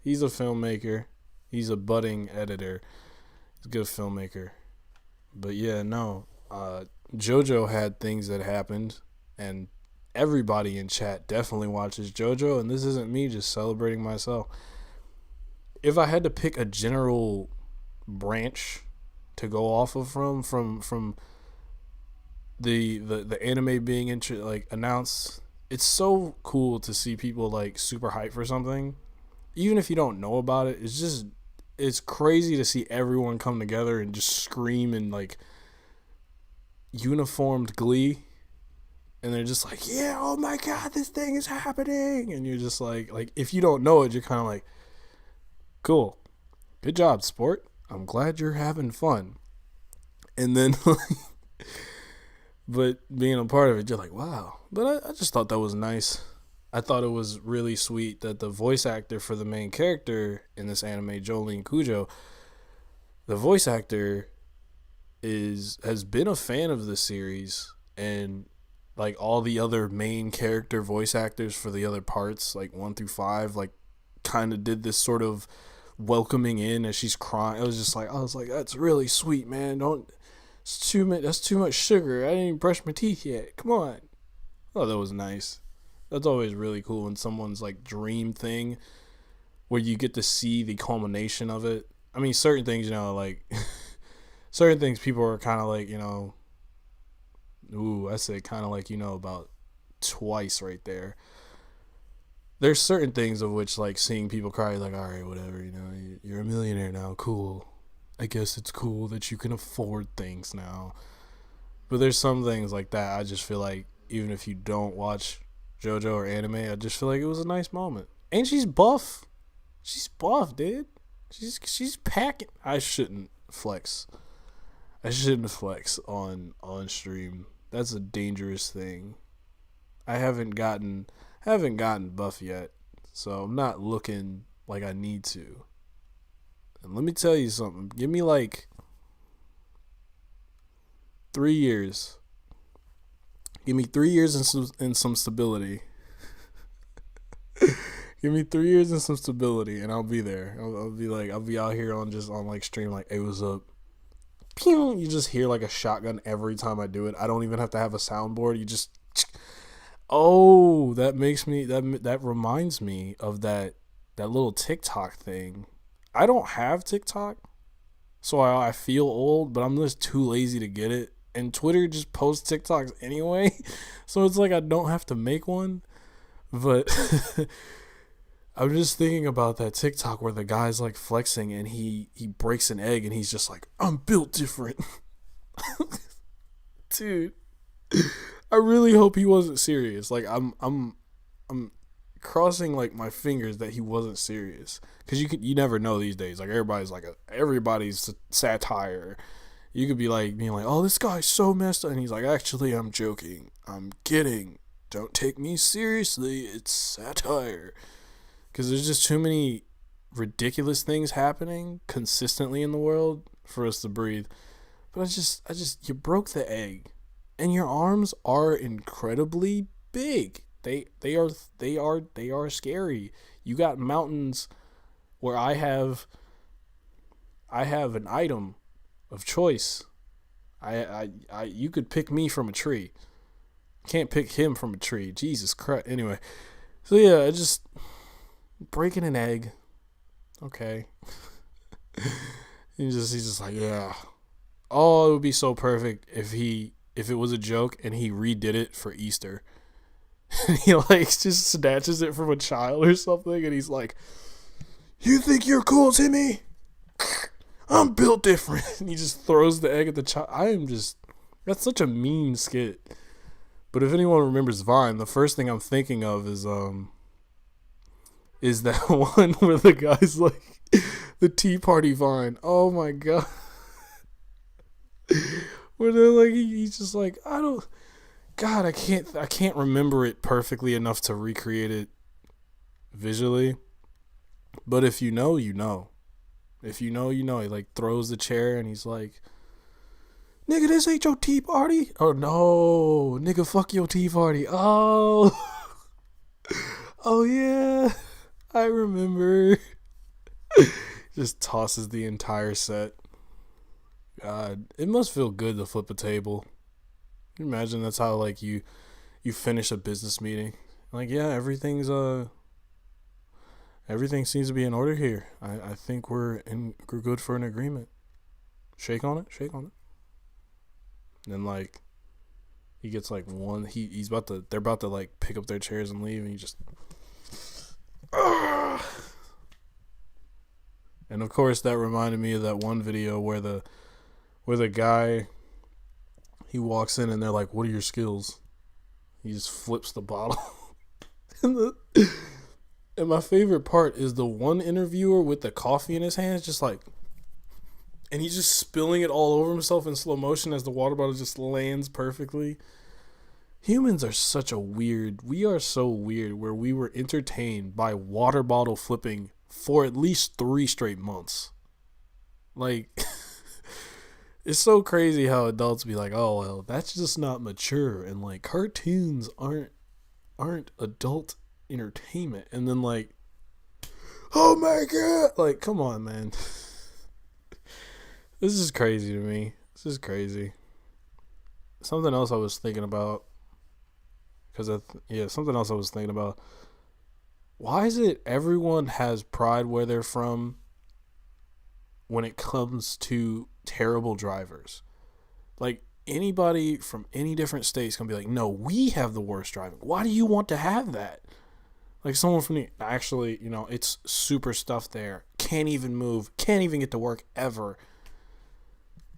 He's a filmmaker. He's a budding editor. He's a good filmmaker. But yeah, no. JoJo had things that happened, and everybody in chat definitely watches JoJo, and this isn't me just celebrating myself. If I had to pick a general branch to go off of from the anime being announced, it's so cool to see people like super hyped for something, even if you don't know about it. It's crazy to see everyone come together and just scream in like uniformed glee, and they're just like, yeah, oh my god, this thing is happening, and you're just like if you don't know it, you're kind of like, cool, good job, sport, I'm glad you're having fun. And then but being a part of it, you're like, wow. But I just thought that was nice. I thought it was really sweet that the voice actor for the main character in this anime, Jolene Cujo, the voice actor has been a fan of the series, and like all the other main character voice actors for the other parts, like 1 through 5, like kind of did this sort of welcoming in as she's crying. I was like, that's really sweet, man. That's too much sugar. I didn't even brush my teeth yet. Come on. Oh, that was nice. That's always really cool when someone's like dream thing, where you get to see the culmination of it. I mean, certain things, like certain things people are kind of like, I said kind of like, about twice right there. There's certain things of which, like, seeing people cry, like, all right, whatever, you're a millionaire now, cool. I guess it's cool that you can afford things now. But there's some things like that, I just feel like, even if you don't watch JoJo or anime, I just feel like it was a nice moment. And she's buff. She's buff, dude. She's packing. I shouldn't flex on stream. That's a dangerous thing. I haven't gotten buff yet, so I'm not looking like I need to. And let me tell you something. Give me like 3 years. Give me 3 years and some stability. Give me 3 years and some stability, and I'll be there. I'll be out here on like stream, like, hey, what's up? Pew! You just hear like a shotgun every time I do it. I don't even have to have a soundboard. You just, Oh, that reminds me of that little TikTok thing. I don't have TikTok, so I feel old, but I'm just too lazy to get it. And Twitter just posts TikToks anyway, so it's like I don't have to make one. But I'm just thinking about that TikTok where the guy's like flexing and he breaks an egg and he's just like, I'm built different. Dude, I really hope he wasn't serious. Like I'm crossing like my fingers that he wasn't serious, because you never know these days. Like everybody's satire. You could be like being like, oh, this guy's so messed up, and he's like, actually, I'm joking, I'm kidding, don't take me seriously, it's satire. Because there's just too many ridiculous things happening consistently in the world for us to breathe. But you broke the egg, and your arms are incredibly big. They are scary. You got mountains where I have an item of choice. You could pick me from a tree. Can't pick him from a tree. Jesus Christ. Anyway, so yeah, I just breaking an egg. Okay. He's just like, yeah. Oh, it would be so perfect if it was a joke and he redid it for Easter. And he like just snatches it from a child or something, and he's like, you think you're cool, Timmy? I'm built different. And he just throws the egg at the child. That's such a mean skit. But if anyone remembers Vine, the first thing I'm thinking of is that one where the guy's like, the Tea Party Vine. Oh my god. Where they're like, he's just like, I can't remember it perfectly enough to recreate it visually. But if you know, you know. If you know, you know. He like throws the chair and he's like, nigga, this ain't your tea party. Oh no, nigga, fuck your tea party. Oh, oh yeah, I remember. Just tosses the entire set. God, it must feel good to flip a table. Can you imagine that's how like you finish a business meeting? Like, yeah, everything seems to be in order here. I think we're good for an agreement. Shake on it. And then like he gets like one. They're about to like pick up their chairs and leave, and he just. And of course, that reminded me of that one video where the guy, he walks in and they're like, "What are your skills?" He just flips the bottle. And my favorite part is the one interviewer with the coffee in his hands, just like, and he's just spilling it all over himself in slow motion as the water bottle just lands perfectly. Humans are we are so weird where we were entertained by water bottle flipping for at least 3 straight months. Like, it's so crazy how adults be like, oh, well, that's just not mature. And like, cartoons aren't adult entertainment. And then like, oh my god, like, come on, man. This is crazy to me. This is crazy. Something else I was thinking about, something else I was thinking about. Why is it everyone has pride where they're from when it comes to terrible drivers? Like, anybody from any different states can be like, no, we have the worst driving. Why do you want to have that? Like, someone from actually, it's super stuffed there. Can't even move. Can't even get to work ever.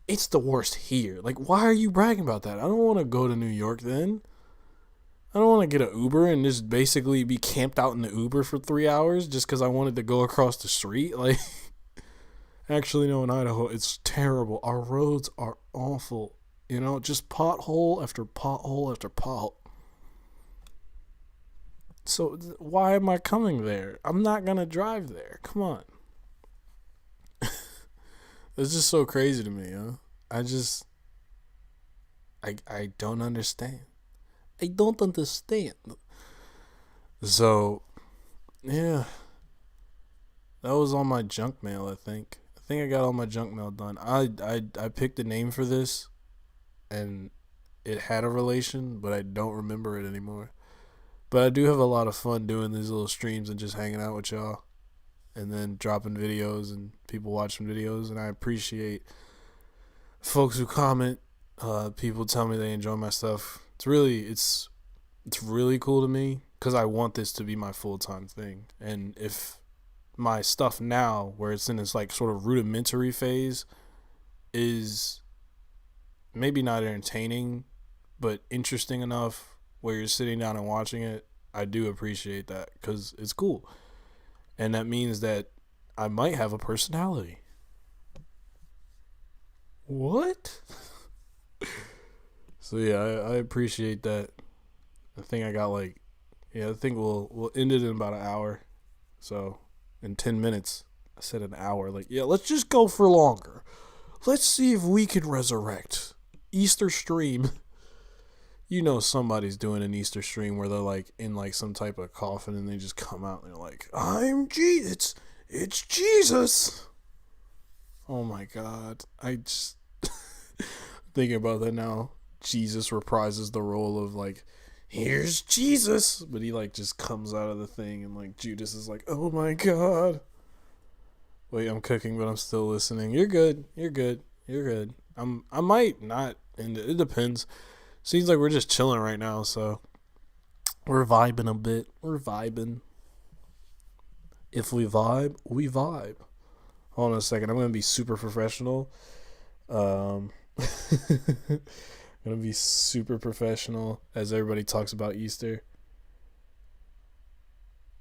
It's the worst here. Like, why are you bragging about that? I don't want to go to New York then. I don't want to get an Uber and just basically be camped out in the Uber for 3 hours just because I wanted to go across the street. Like, actually, no, in Idaho, it's terrible. Our roads are awful. Just pothole after pothole after pothole. So why am I coming there? I'm not going to drive there. Come on. It's just so crazy to me, huh? I don't understand. I don't understand. So, yeah. That was all my junk mail, I think. I think I got all my junk mail done. I picked a name for this, and it had a relation, but I don't remember it anymore. But I do have a lot of fun doing these little streams and just hanging out with y'all, and then dropping videos and people watching videos. And I appreciate folks who comment. People tell me they enjoy my stuff. It's really cool to me because I want this to be my full-time thing. And if my stuff now, where it's in this like sort of rudimentary phase, is maybe not entertaining but interesting enough where you're sitting down and watching it, I do appreciate that because it's cool. And that means that I might have a personality. What? So yeah, I appreciate that. I think I got I think we'll end it in about an hour. So in 10 minutes, I said an hour. Like, yeah, let's just go for longer. Let's see if we can resurrect Easter stream. You know somebody's doing an Easter stream where they're like in like some type of coffin and they just come out and they're like, I'm Jesus. It's Jesus. Oh my God. I just thinking about that now. Jesus reprises the role of like, here's Jesus. But he like just comes out of the thing and like Judas is like, oh my God. Wait, I'm cooking, but I'm still listening. You're good. You're good. You're good. I might not end it. It depends. Seems like we're just chilling right now, so we're vibing a bit. We're vibing. If we vibe, we vibe. Hold on a second. I'm gonna be super professional. I'm gonna be super professional as everybody talks about Easter.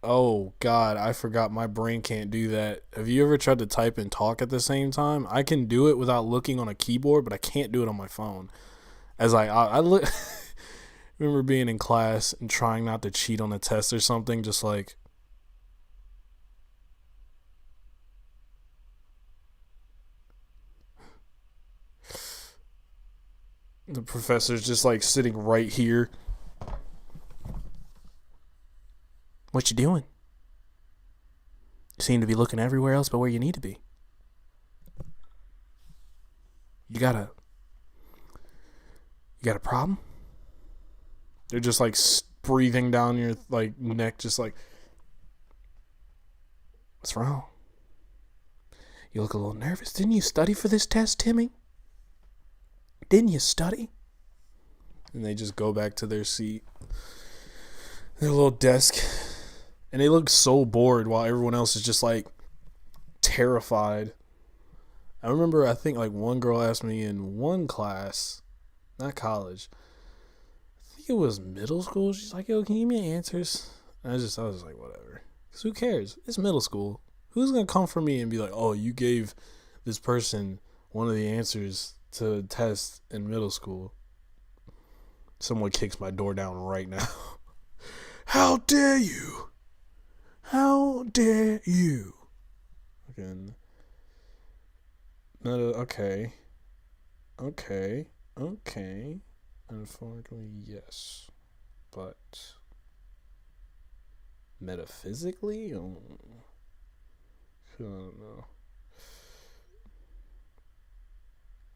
Oh God, I forgot my brain can't do that. Have you ever tried to type and talk at the same time? I can do it without looking on a keyboard, but I can't do it on my phone. As I look, remember being in class and trying not to cheat on a test or something, just like the professor's just like sitting right here. What you doing? You seem to be looking everywhere else but where you need to be. You got a problem? They're just like breathing down your like neck, just like, what's wrong? You look a little nervous. Didn't you study for this test, Timmy? Didn't you study? And they just go back to their seat, their little desk, and they look so bored while everyone else is just like terrified. I remember, I think like one girl asked me in one class, not college, I think it was middle school. She's like, yo, can you give me answers? And I was just like, whatever. Because who cares? It's middle school. Who's going to come for me and be like, oh, you gave this person one of the answers to a test in middle school? Someone kicks my door down right now. How dare you? How dare you? Again. Okay. Unfortunately, yes. But metaphysically? I don't know.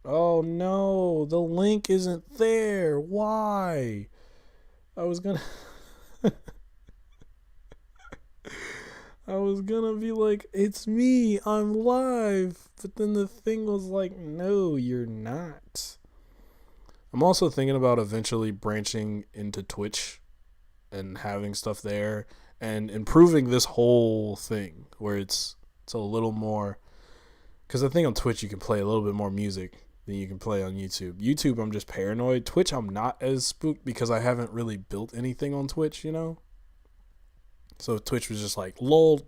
Oh no, the link isn't there. Why? I was gonna be like, it's me, I'm live. But then the thing was like, no, you're not. I'm also thinking about eventually branching into Twitch and having stuff there and improving this whole thing where it's a little more, because I think on Twitch you can play a little bit more music than you can play on YouTube. YouTube, I'm just paranoid. Twitch, I'm not as spooked because I haven't really built anything on Twitch, you know? So if Twitch was just like, lol,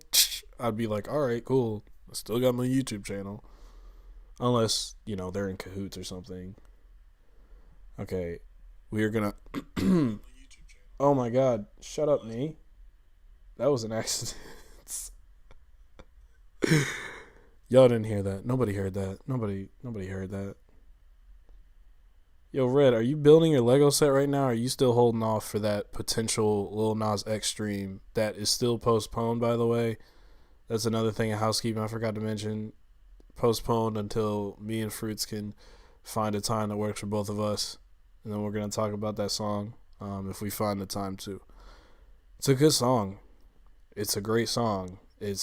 I'd be like, all right, cool. I still got my YouTube channel. Unless, you know, they're in cahoots or something. Okay, we are gonna... Oh my God, shut up, me. That was an accident. Y'all didn't hear that. Nobody heard that. Nobody heard that. Yo, Red, are you building your Lego set right now? Or are you still holding off for that potential Lil Nas X stream that is still postponed, by the way? That's another thing in housekeeping I forgot to mention. Postponed until me and Fruits can find a time that works for both of us. And then we're going to talk about that song if we find the time to. It's a good song. It's a great song. I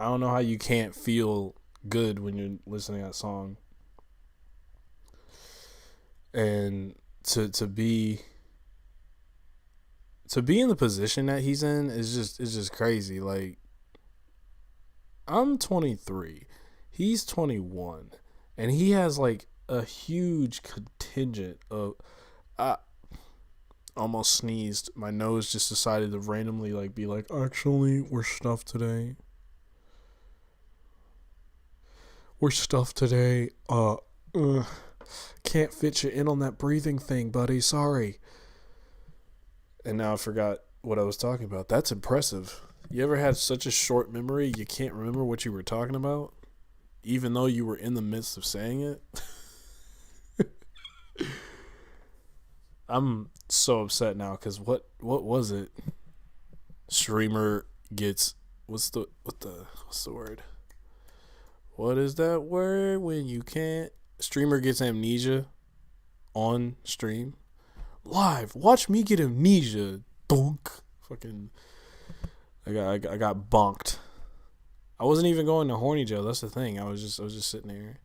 don't know how you can't feel good when you're listening to that song. And to be in the position that he's in is just crazy. Like, I'm 23, he's 21, and he has like a huge contingent of. I almost sneezed. My nose just decided to randomly like be like, actually, we're stuffed today. We're stuffed today. Can't fit you in on that breathing thing, buddy. Sorry. And now I forgot what I was talking about. That's impressive. You ever had such a short memory you can't remember what you were talking about, even though you were in the midst of saying it? I'm so upset now because what was it? Streamer gets what's the word? What is that word when you can't? Streamer gets amnesia on stream. Live. Watch me get amnesia. Dunk. Fucking. I got bonked. I wasn't even going to horny jail. That's the thing. I was just sitting there.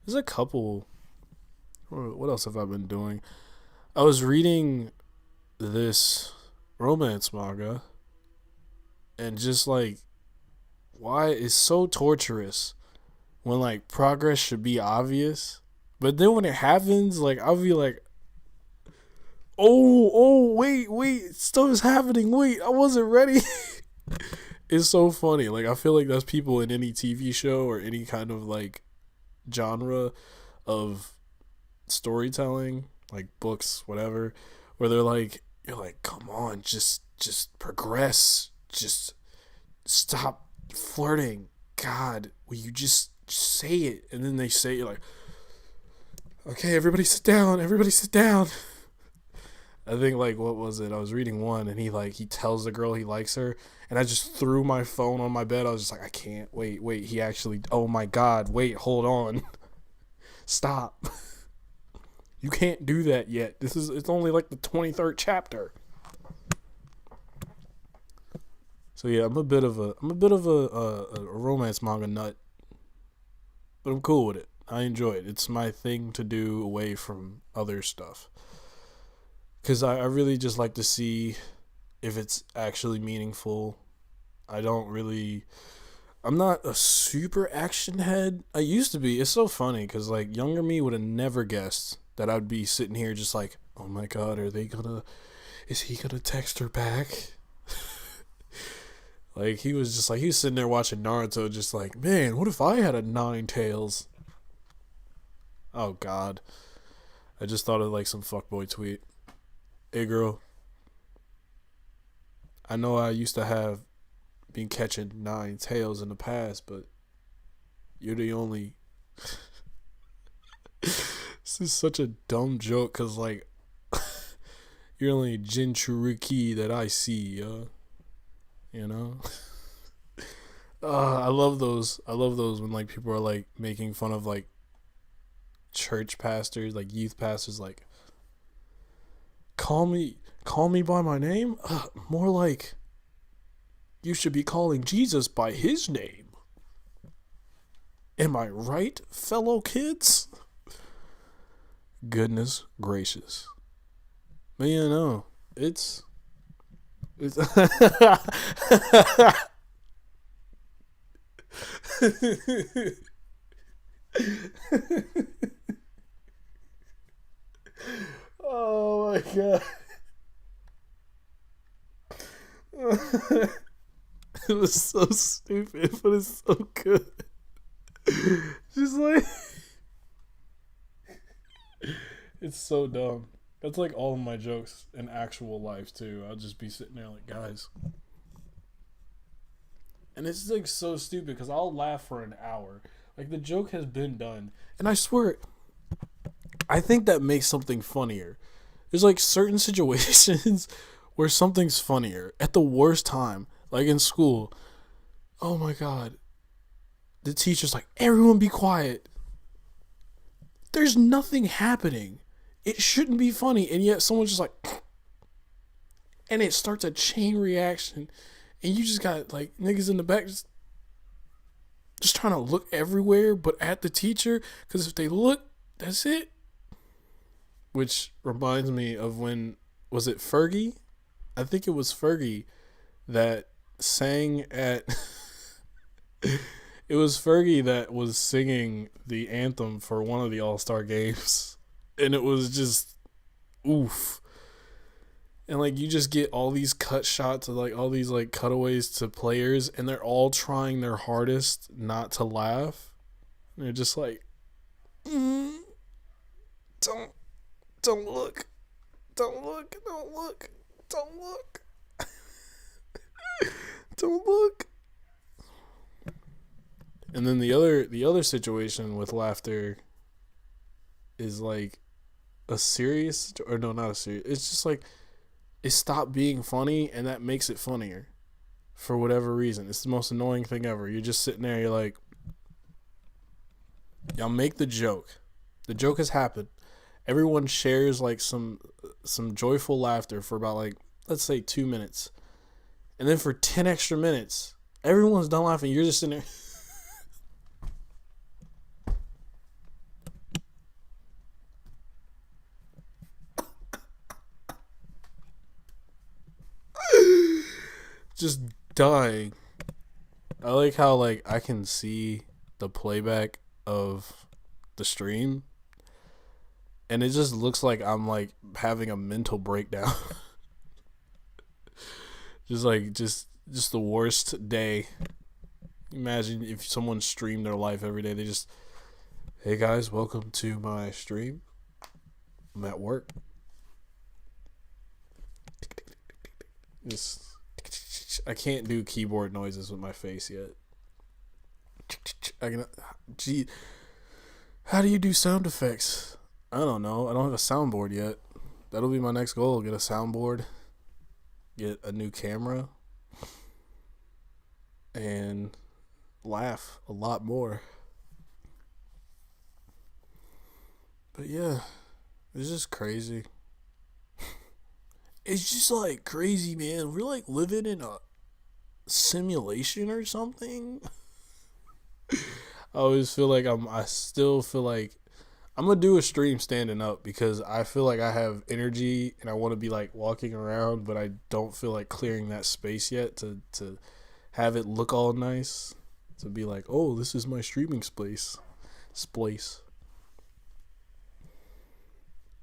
There's a couple. What else have I been doing? I was reading this romance manga, and just like, why it's so torturous when like progress should be obvious, but then when it happens, like I'll be like, oh wait, stuff is happening. Wait, I wasn't ready. It's so funny. Like I feel like that's people in any TV show or any kind of like genre of storytelling, like books, whatever, where they're like, you're like, come on, just progress, just stop flirting. God, will you just say it? And then they say it like, okay, everybody sit down. I think like, what was it? I was reading one and he tells the girl he likes her, and I just threw my phone on my bed. I was just like, I can't wait. He actually, oh my God, wait, hold on. Stop. You can't do that yet. It's only like the 23rd chapter. So yeah, I'm a bit of a romance manga nut, but I'm cool with it. I enjoy it. It's my thing to do away from other stuff, because I really just like to see if it's actually meaningful. I'm not a super action head. I used to be. It's so funny because like younger me would have never guessed that I'd be sitting here just like, oh my God, is he gonna text her back? Like he was sitting there watching Naruto just like, man, what if I had a 9 tails? Oh God. I just thought of like some fuckboy tweet. Hey girl, I know I used to have been catching 9 tails in the past, but you're the only. This is such a dumb joke because like you're the only Jinchuriki that I see, you know. I love those when like people are like making fun of like church pastors, like youth pastors, like call me by my name. More like you should be calling Jesus by his name. Am I right, fellow kids? Goodness gracious. But you know, it's oh my God. It was so stupid, but it's so good. Just like it's so dumb. That's like all of my jokes in actual life too. I'll just be sitting there like, guys. And it's like so stupid because I'll laugh for an hour. Like the joke has been done. And I swear, I think that makes something funnier. There's like certain situations where something's funnier at the worst time. Like in school. Oh my God. The teacher's like, everyone be quiet. There's nothing happening. It shouldn't be funny. And yet someone's just like, and it starts a chain reaction, and you just got like niggas in the back just trying to look everywhere but at the teacher, because if they look, that's it. Which reminds me of when, was it Fergie? I think it was Fergie that sang at it was Fergie that was singing the anthem for one of the All-Star games, and it was just oof. And like you just get all these cut shots of like all these like cutaways to players, and they're all trying their hardest not to laugh. And they're just like, don't look, don't look, don't look, don't look, don't look. And then the other situation with laughter is like a serious, or no, not a serious. It's just like it stopped being funny, and that makes it funnier for whatever reason. It's the most annoying thing ever. You're just sitting there, you're like, y'all make the joke. The joke has happened. Everyone shares like some joyful laughter for about like, let's say 2 minutes. And then for 10 extra minutes, everyone's done laughing. You're just sitting there. Just dying. I like how like I can see the playback of the stream, and it just looks like I'm like having a mental breakdown. just the worst day. Imagine if someone streamed their life every day. They just, hey guys, welcome to my stream. I'm at work. Just, I can't do keyboard noises with my face yet. How do you do sound effects? I don't know. I don't have a soundboard yet. That'll be my next goal. Get a soundboard, get a new camera, and laugh a lot more. But yeah, it's just crazy. It's just like crazy, man. We're like living in a simulation or something. I always feel like I still feel like I'm gonna do a stream standing up, because I feel like I have energy and I want to be like walking around, but I don't feel like clearing that space yet to have it look all nice, to be like, oh, this is my streaming space.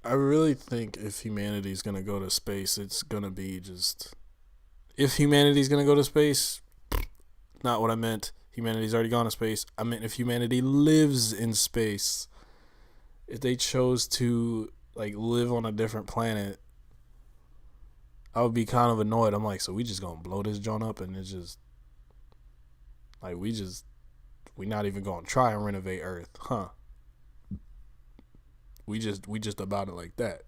I really think if humanity's gonna go to space, it's gonna be just, if humanity's gonna go to space, not what I meant. Humanity's already gone to space. I meant if humanity lives in space. If they chose to like live on a different planet, I would be kind of annoyed. I'm like, so we just gonna blow this joint up, and it's just like we not even gonna try and renovate Earth, huh? We just about it like that.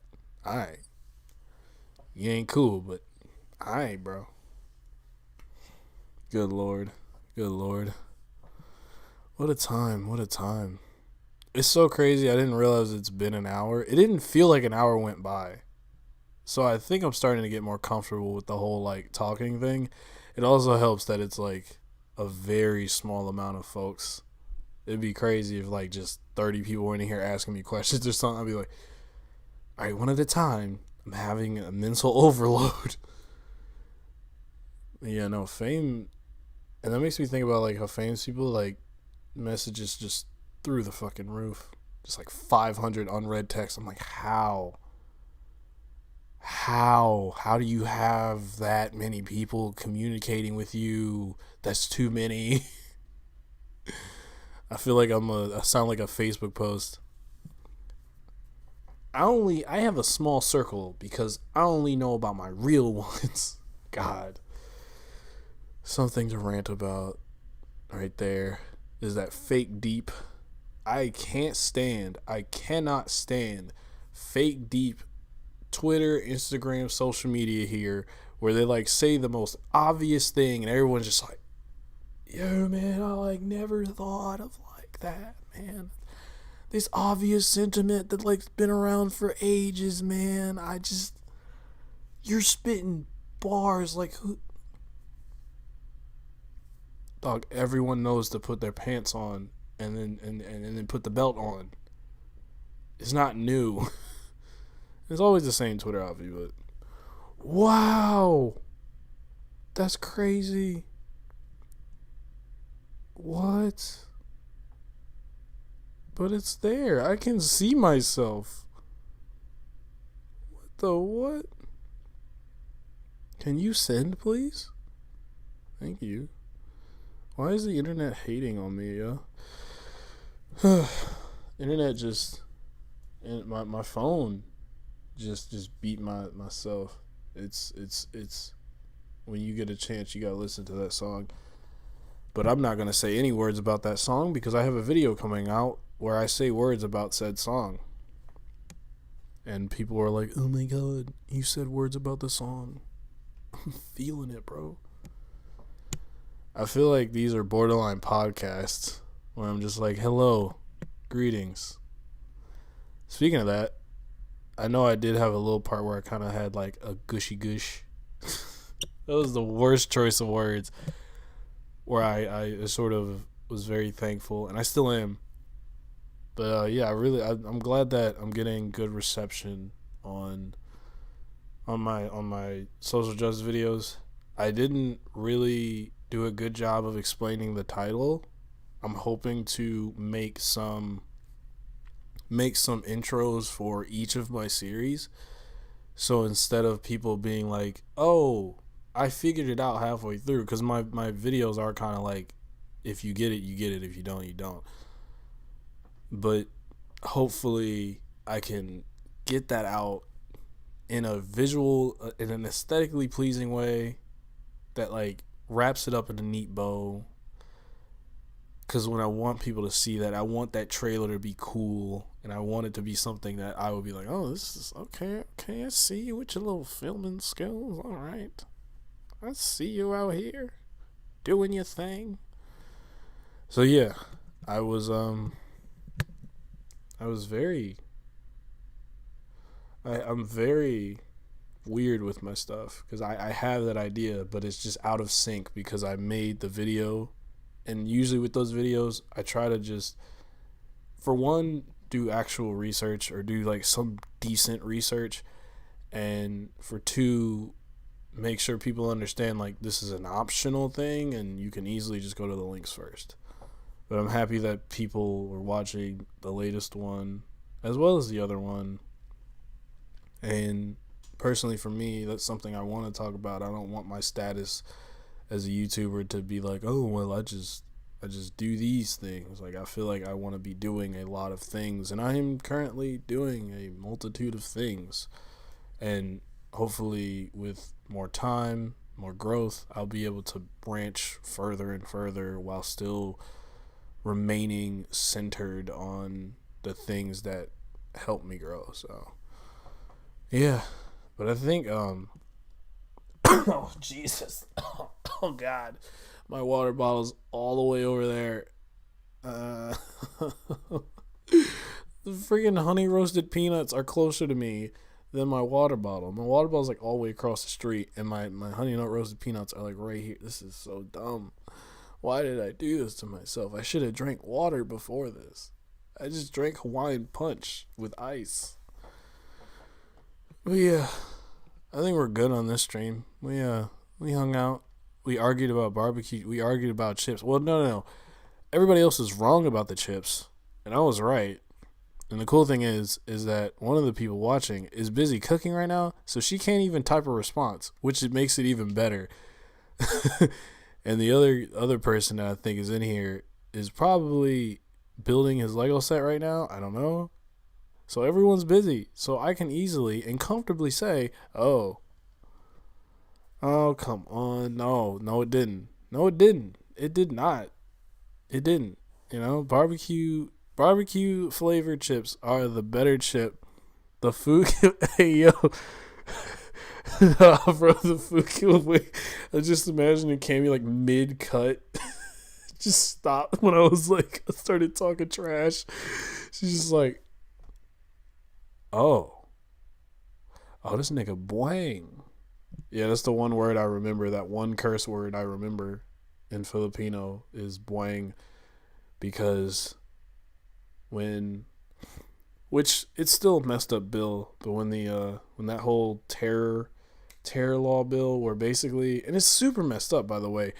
Alright. You ain't cool, but alright, bro. Good Lord. What a time. It's so crazy. I didn't realize it's been an hour. It didn't feel like an hour went by. So I think I'm starting to get more comfortable with the whole like talking thing. It also helps that it's like a very small amount of folks. It'd be crazy if like just 30 people were in here asking me questions or something. I'd be like, all right, one at a time. I'm having a mental overload. Yeah, no, fame. And that makes me think about like how famous people like messages just through the fucking roof. Just like 500 unread texts. I'm like, how do you have that many people communicating with you? That's too many. I feel like I sound like a Facebook post. I have a small circle because I only know about my real ones. God. Something to rant about right there is that fake deep. I cannot stand fake deep Twitter, Instagram, social media here, where they like say the most obvious thing and everyone's just like, yo man, I like never thought of like that, man. This obvious sentiment that like been around for ages, man. You're spitting bars. Like, who? Dog, everyone knows to put their pants on and then put the belt on. It's not new. It's always the same Twitter outfit, but wow. That's crazy. What? But it's there. I can see myself. What the what? Can you send, please? Thank you. Why is the internet hating on me, yo? Internet just... And my phone just beat myself. It's when you get a chance, you gotta listen to that song. But I'm not gonna say any words about that song because I have a video coming out where I say words about said song. And people are like, "Oh my god, you said words about the song." I'm feeling it, bro. I feel like these are borderline podcasts where I'm just like, "Hello, greetings." Speaking of that, I know I did have a little part where I kind of had like a gushy gush. That was the worst choice of words. Where I sort of was very thankful, and I still am. But yeah, I'm glad that I'm getting good reception on my social justice videos. I didn't really do a good job of explaining the title. I'm hoping to make some intros for each of my series. So instead of people being like, "Oh, I figured it out halfway through," because my videos are kind of like, if you get it, you get it. If you don't, you don't. But hopefully I can get that out in a visual, in an aesthetically pleasing way that like wraps it up in a neat bow. Because when I want people to see that, I want that trailer to be cool, and I want it to be something that I would be like, "Oh, this is okay, I see you with your little filming skills, all right. I see you out here doing your thing." So yeah, I'm very weird with my stuff because I have that idea, but it's just out of sync because I made the video. And usually with those videos, I try to just, for one, do actual research or do like some decent research. And for two, make sure people understand like this is an optional thing and you can easily just go to the links first. But I'm happy that people were watching the latest one as well as the other one. And personally for me, that's something I want to talk about. I don't want my status as a YouTuber to be like, "Oh, well, I just do these things." Like, I feel like I want to be doing a lot of things, and I am currently doing a multitude of things. And hopefully with more time, more growth, I'll be able to branch further and further while still remaining centered on the things that help me grow. So yeah, but I think oh Jesus, oh God, my water bottle's all the way over there. The freaking honey roasted peanuts are closer to me than my water bottle. My water bottle's like all the way across the street, and my honey nut roasted peanuts are like right here. This is so dumb. Why did I do this to myself? I should have drank water before this. I just drank Hawaiian punch with ice. But yeah, I think we're good on this stream. We hung out. We argued about barbecue. We argued about chips. Well, no. Everybody else is wrong about the chips, and I was right. And the cool thing is that one of the people watching is busy cooking right now, so she can't even type a response, which it makes it even better. And the other person that I think is in here is probably building his Lego set right now. I don't know. So everyone's busy. So I can easily and comfortably say, "Oh, come on. No, it didn't. No, it didn't. It did not. It didn't. You know, barbecue flavored chips are the better chip. The food, hey, yo." Nah, bro, the food killed me. I just imagining Cammy like mid-cut. Just stopped when I started talking trash. She's just like, oh, this nigga boing. Yeah, that's the one word I remember. That one curse word I remember in Filipino is buang, because when, which it's still a messed up bill, but when that whole terror law bill, where basically, and it's super messed up, by the way,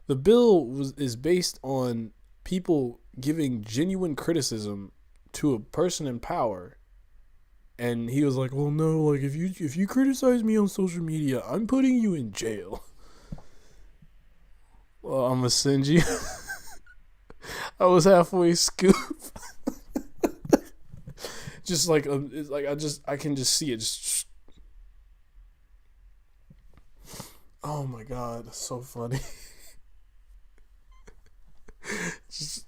the bill is based on people giving genuine criticism to a person in power. And he was like, well, no, like if you criticize me on social media, I'm putting you in jail. Well, I'm gonna send you. I was halfway scoop. Just like it's like I can just see it. Just, oh my god, that's so funny. Just,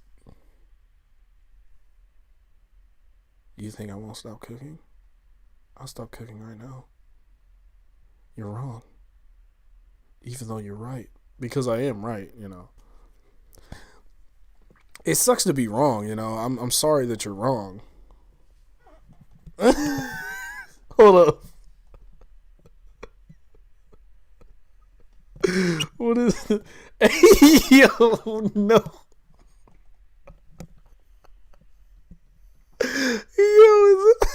you think I won't stop cooking? I'll stop cooking right now. You're wrong. Even though you're right. Because I am right, you know. It sucks to be wrong, you know. I'm sorry that you're wrong. Hold up. What is it? Yo, no. Yo, is it?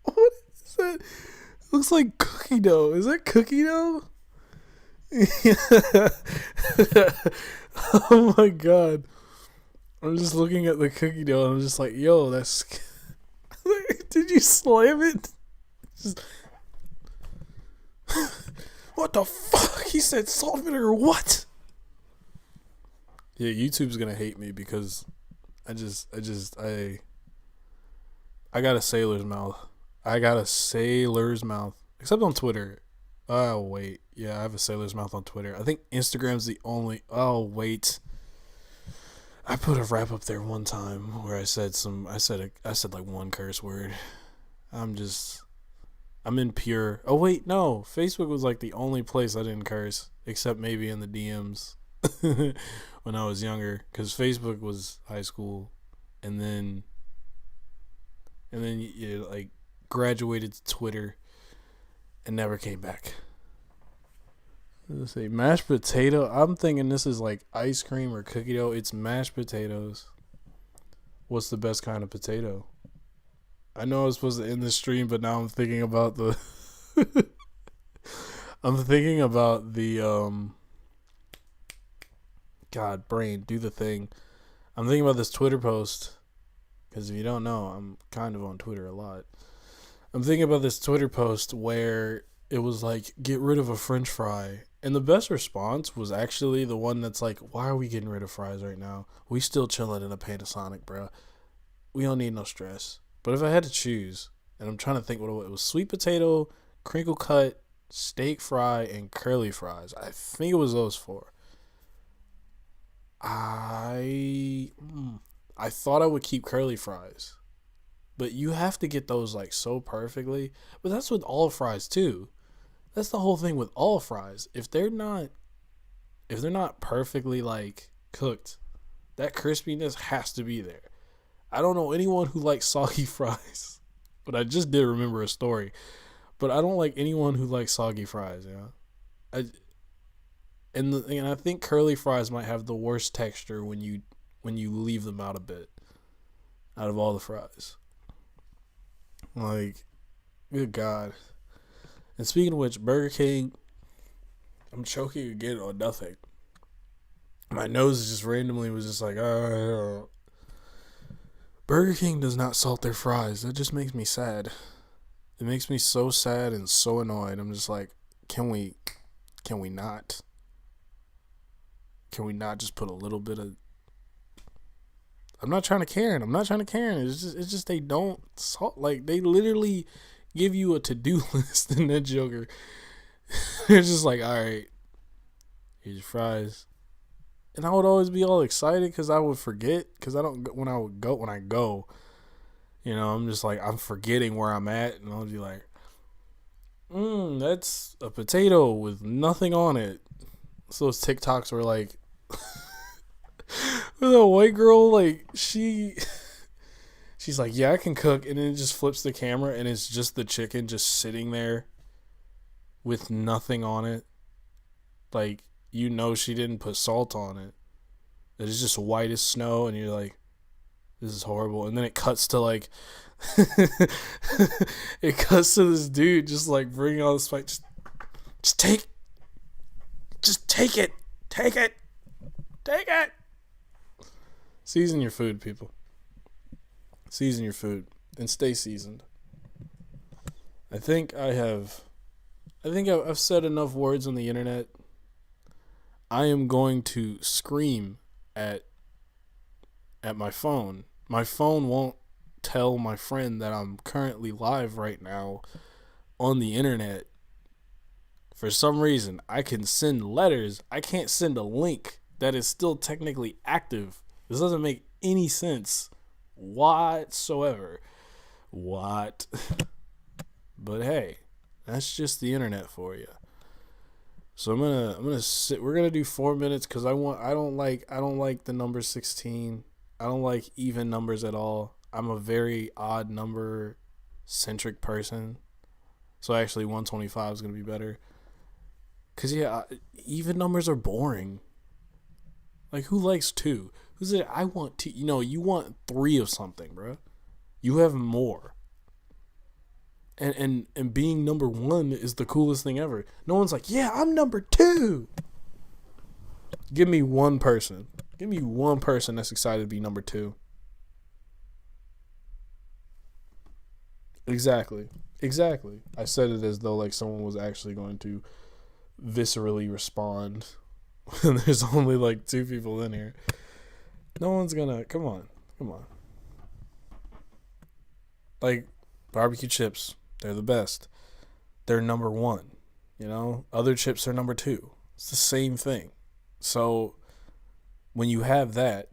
What is that? It looks like cookie dough. Is that cookie dough? Oh my god. I'm just looking at the cookie dough and I'm just like, yo, that's. Did you slam it? Just. What the fuck? He said salt vinegar. What? Yeah, YouTube's gonna hate me because I got a sailor's mouth. I got a sailor's mouth. Except on Twitter. Oh, wait. Yeah, I have a sailor's mouth on Twitter. I think Instagram's the only... Oh, wait. I put a wrap up there one time where I said like one curse word. I'm in pure... Oh, wait, no. Facebook was like the only place I didn't curse. Except maybe in the DMs. When I was younger. Because Facebook was high school. And then you like graduated to Twitter and never came back. Let's see, mashed potato. I'm thinking this is like ice cream or cookie dough. It's mashed potatoes. What's the best kind of potato? I know I was supposed to end the stream, but now I'm thinking about the God, brain, do the thing. I'm thinking about this Twitter post. Because if you don't know, I'm kind of on Twitter a lot. I'm thinking about this Twitter post where it was like, get rid of a french fry. And the best response was actually the one that's like, why are we getting rid of fries right now? We still chilling in a Panasonic, bro. We don't need no stress. But if I had to choose, and I'm trying to think what it was, sweet potato, crinkle cut, steak fry, and curly fries. I think it was those four. I thought I would keep curly fries, but you have to get those like so perfectly. But that's with all fries too. That's the whole thing with all fries. If they're not perfectly like cooked, that crispiness has to be there. I don't know anyone who likes soggy fries, but I just did remember a story. But I don't like anyone who likes soggy fries. Yeah, and I think curly fries might have the worst texture when you leave them out a bit, out of all the fries. Like, good God. And speaking of which, Burger King, I'm choking again on nothing. My nose just randomly was just like, Burger King does not salt their fries. That just makes me sad. It makes me so sad and so annoyed. I'm just like, can we not? Can we not just put a little bit of... I'm not trying to Karen. It's just they don't salt. Like, they literally give you a to-do list in that Joker. They're just like, all right, here's your fries. And I would always be all excited because I would forget. Because when I go, you know, I'm just like, I'm forgetting where I'm at. And I'll be like, that's a potato with nothing on it. So those TikToks were like, with a white girl, like, she's like, yeah, I can cook. And then it just flips the camera and it's just the chicken just sitting there with nothing on it. Like, you know she didn't put salt on it. It's just white as snow, and you're like, this is horrible. And then it cuts to like, it cuts to this dude just like bringing all this fight. Just take it. Take it. Season your food, people. Season your food and stay seasoned. I think I've said enough words on the internet. I am going to scream at my phone. My phone won't tell my friend that I'm currently live right now on the internet. For some reason, I can send letters. I can't send a link that is still technically active. This doesn't make any sense whatsoever. What? But hey, that's just the internet for you. So I'm gonna sit. We're gonna do 4 minutes because I don't like the number 16. I don't like even numbers at all. I'm a very odd number centric person. So actually 125 is gonna be better. Cause yeah, even numbers are boring. Like, who likes 2? Who said I want 2? You want 3 of something, bro. You have more. And being number 1 is the coolest thing ever. No one's like, yeah, I'm number 2. Give me one person. Give me one person that's excited to be number 2. Exactly. I said it as though like someone was actually going to viscerally respond when there's only like 2 people in here. No one's gonna. Come on. Like, barbecue chips, they're the best. They're number 1. Other chips are number 2. It's the same thing. So when you have that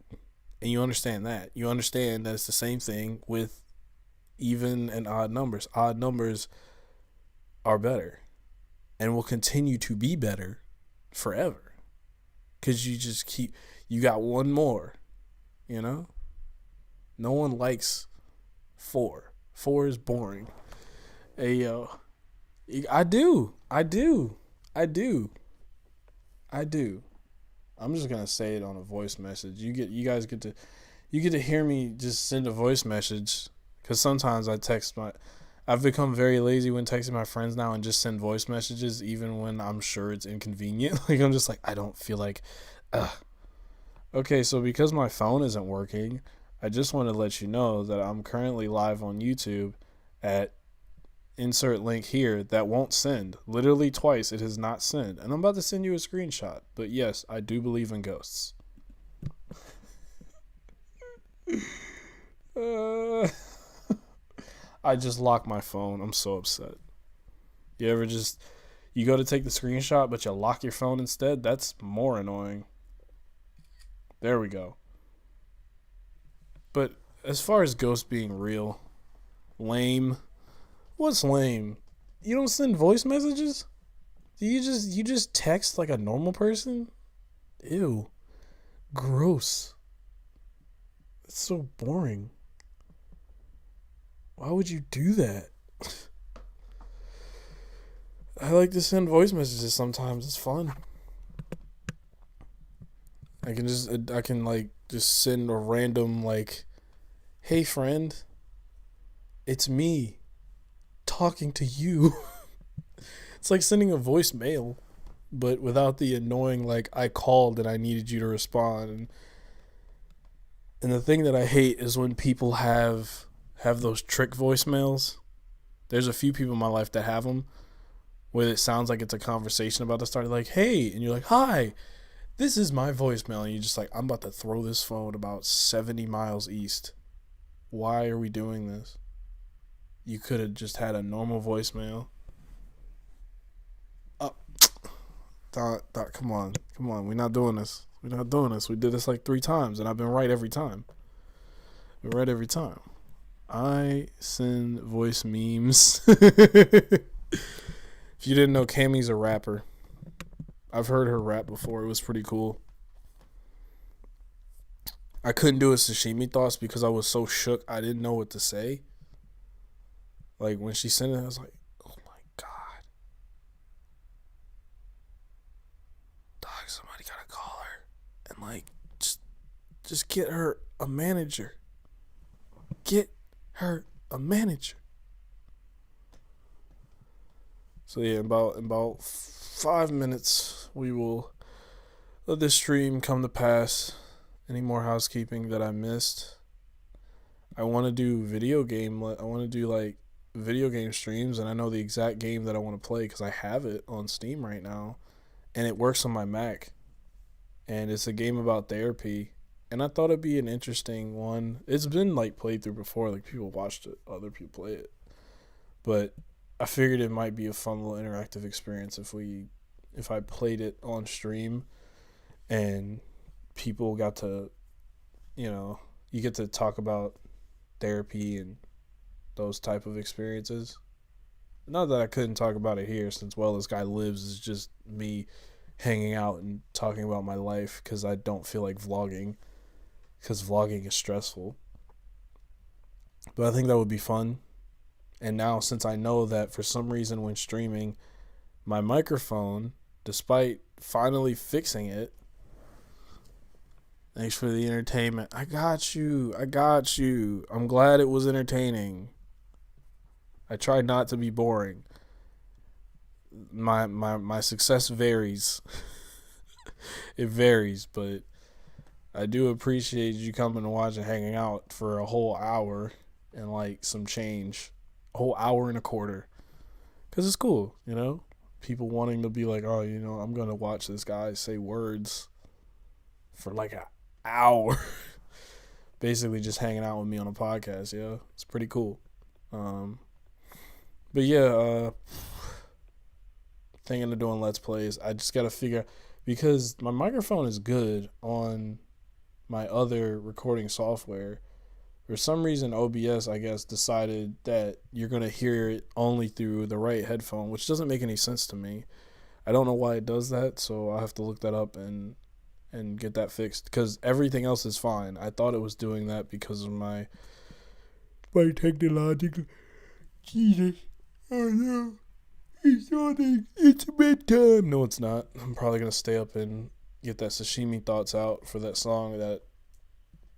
and you understand that it's the same thing with even and odd numbers. Odd numbers are better and will continue to be better forever. Because you got one more, No one likes 4. 4 is boring. Hey, yo. I do. I'm just going to say it on a voice message. You guys get to hear me just send a voice message. Because sometimes I've become very lazy when texting my friends now and just send voice messages even when I'm sure it's inconvenient. Like, I'm just like, I don't feel like, Okay, so because my phone isn't working, I just want to let you know that I'm currently live on YouTube at insert link here that won't send. Literally twice it has not sent. And I'm about to send you a screenshot. But yes, I do believe in ghosts. I just locked my phone. I'm so upset. You ever you go to take the screenshot, but you lock your phone instead? That's more annoying. There we go. But as far as ghosts being real, lame. What's lame? You don't send voice messages? Do you just text like a normal person? Ew. Gross. It's so boring. Why would you do that? I like to send voice messages sometimes. It's fun. I can just send a random like, hey friend, it's me talking to you. It's like sending a voicemail, but without the annoying like, I called and I needed you to respond. And the thing that I hate is when people have those trick voicemails. There's a few people in my life that have them where it sounds like it's a conversation about to start, like, hey, and you're like, hi, this is my voicemail, and you're just like, I'm about to throw this phone about 70 miles east. Why are we doing this? You could have just had a normal voicemail. Come on. We're not doing this. We did this like 3 times, and I've been right every time. I send voice memes. If you didn't know, Cammy's a rapper. I've heard her rap before. It was pretty cool. I couldn't do a sashimi thoughts because I was so shook. I didn't know what to say. Like, when she sent it, I was like, oh my God. like, just get her a manager. Get her a manager. So yeah, in about 5 minutes, we will let this stream come to pass. Any more housekeeping that I missed? I want to do video game streams, and I know the exact game that I want to play because I have it on Steam right now, and it works on my Mac. And it's a game about therapy, and I thought it'd be an interesting one. It's been like played through before, like people watched it, other people play it, but I figured it might be a fun little interactive experience if I played it on stream, and people got to, you get to talk about therapy and those type of experiences. Not that I couldn't talk about it here, since WellThisGuyLives is just me hanging out and talking about my life, because I don't feel like vlogging, because vlogging is stressful. But I think that would be fun. And now, since I know that for some reason when streaming, my microphone, despite finally fixing it, thanks for the entertainment. I got you. I'm glad it was entertaining. I tried not to be boring. My success varies. It varies, but I do appreciate you coming to watch and hanging out for a whole hour and like some change. A whole hour and a quarter. Because it's cool, People wanting to be like, oh, I'm going to watch this guy say words for like an hour. Basically just hanging out with me on a podcast, yeah. It's pretty cool. But yeah, thinking of doing Let's Plays. I just got to figure, because my microphone is good on my other recording software. For some reason, OBS, I guess, decided that you're going to hear it only through the right headphone, which doesn't make any sense to me. I don't know why it does that, so I'll have to look that up and get that fixed, because everything else is fine. I thought it was doing that because of my technological... Jesus. Oh no. It's yawning. It's bedtime. No, it's not. I'm probably going to stay up and get that sashimi thoughts out for that song that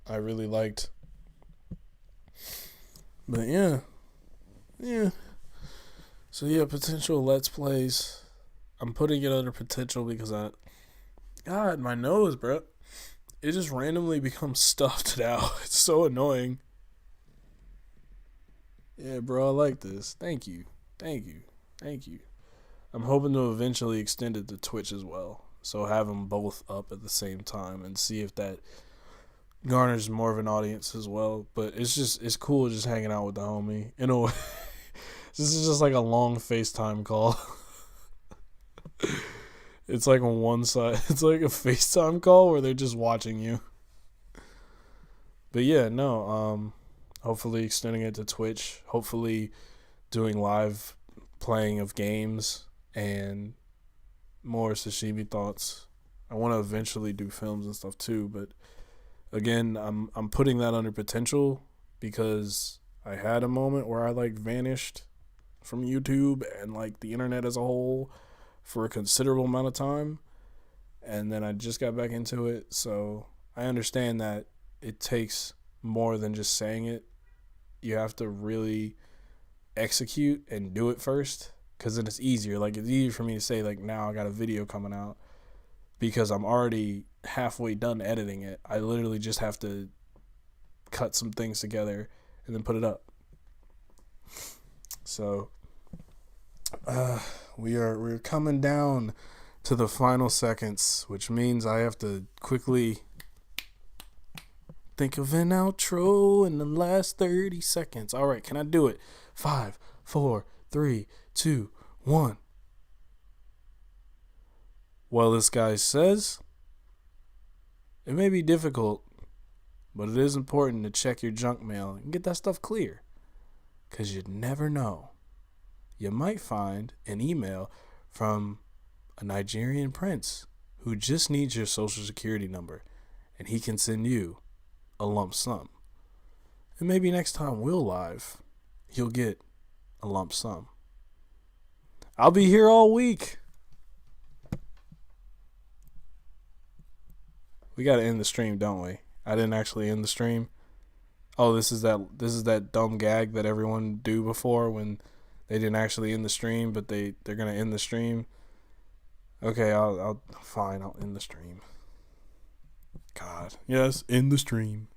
I really liked. But yeah. So yeah, potential Let's Plays. I'm putting it under potential because God, my nose, bro. It just randomly becomes stuffed now. It's so annoying. Yeah, bro, I like this. Thank you. I'm hoping to eventually extend it to Twitch as well. So have them both up at the same time and see if that garners more of an audience as well. But it's cool just hanging out with the homie. In a way, this is just like a long FaceTime call. It's like on one side, it's like a FaceTime call where they're just watching you. But yeah, no, hopefully extending it to Twitch, hopefully doing live playing of games and more sashimi thoughts. I want to eventually do films and stuff too, but again, I'm putting that under potential because I had a moment where I like vanished from YouTube and like the internet as a whole for a considerable amount of time, and then I just got back into it. So I understand that it takes more than just saying it. You have to really execute and do it first, because then it's easier. Like, it's easier for me to say, like, now I got a video coming out because I'm already halfway done editing it. I literally just have to cut some things together and then put it up. So we're coming down to the final seconds, which means I have to quickly think of an outro in the last 30 seconds. All right, can I do it? 5, 4, 3, 2, 1. Well, this guy says, it may be difficult, but it is important to check your junk mail and get that stuff clear, because you never know. You might find an email from a Nigerian prince who just needs your social security number, and he can send you a lump sum. And maybe next time we'll live, you'll get a lump sum. I'll be here all week. We gotta end the stream, don't we? I didn't actually end the stream. Oh, this is that dumb gag that everyone do before when they didn't actually end the stream, but they're gonna end the stream. Okay, I'll fine. I'll end the stream. God, yes, end the stream.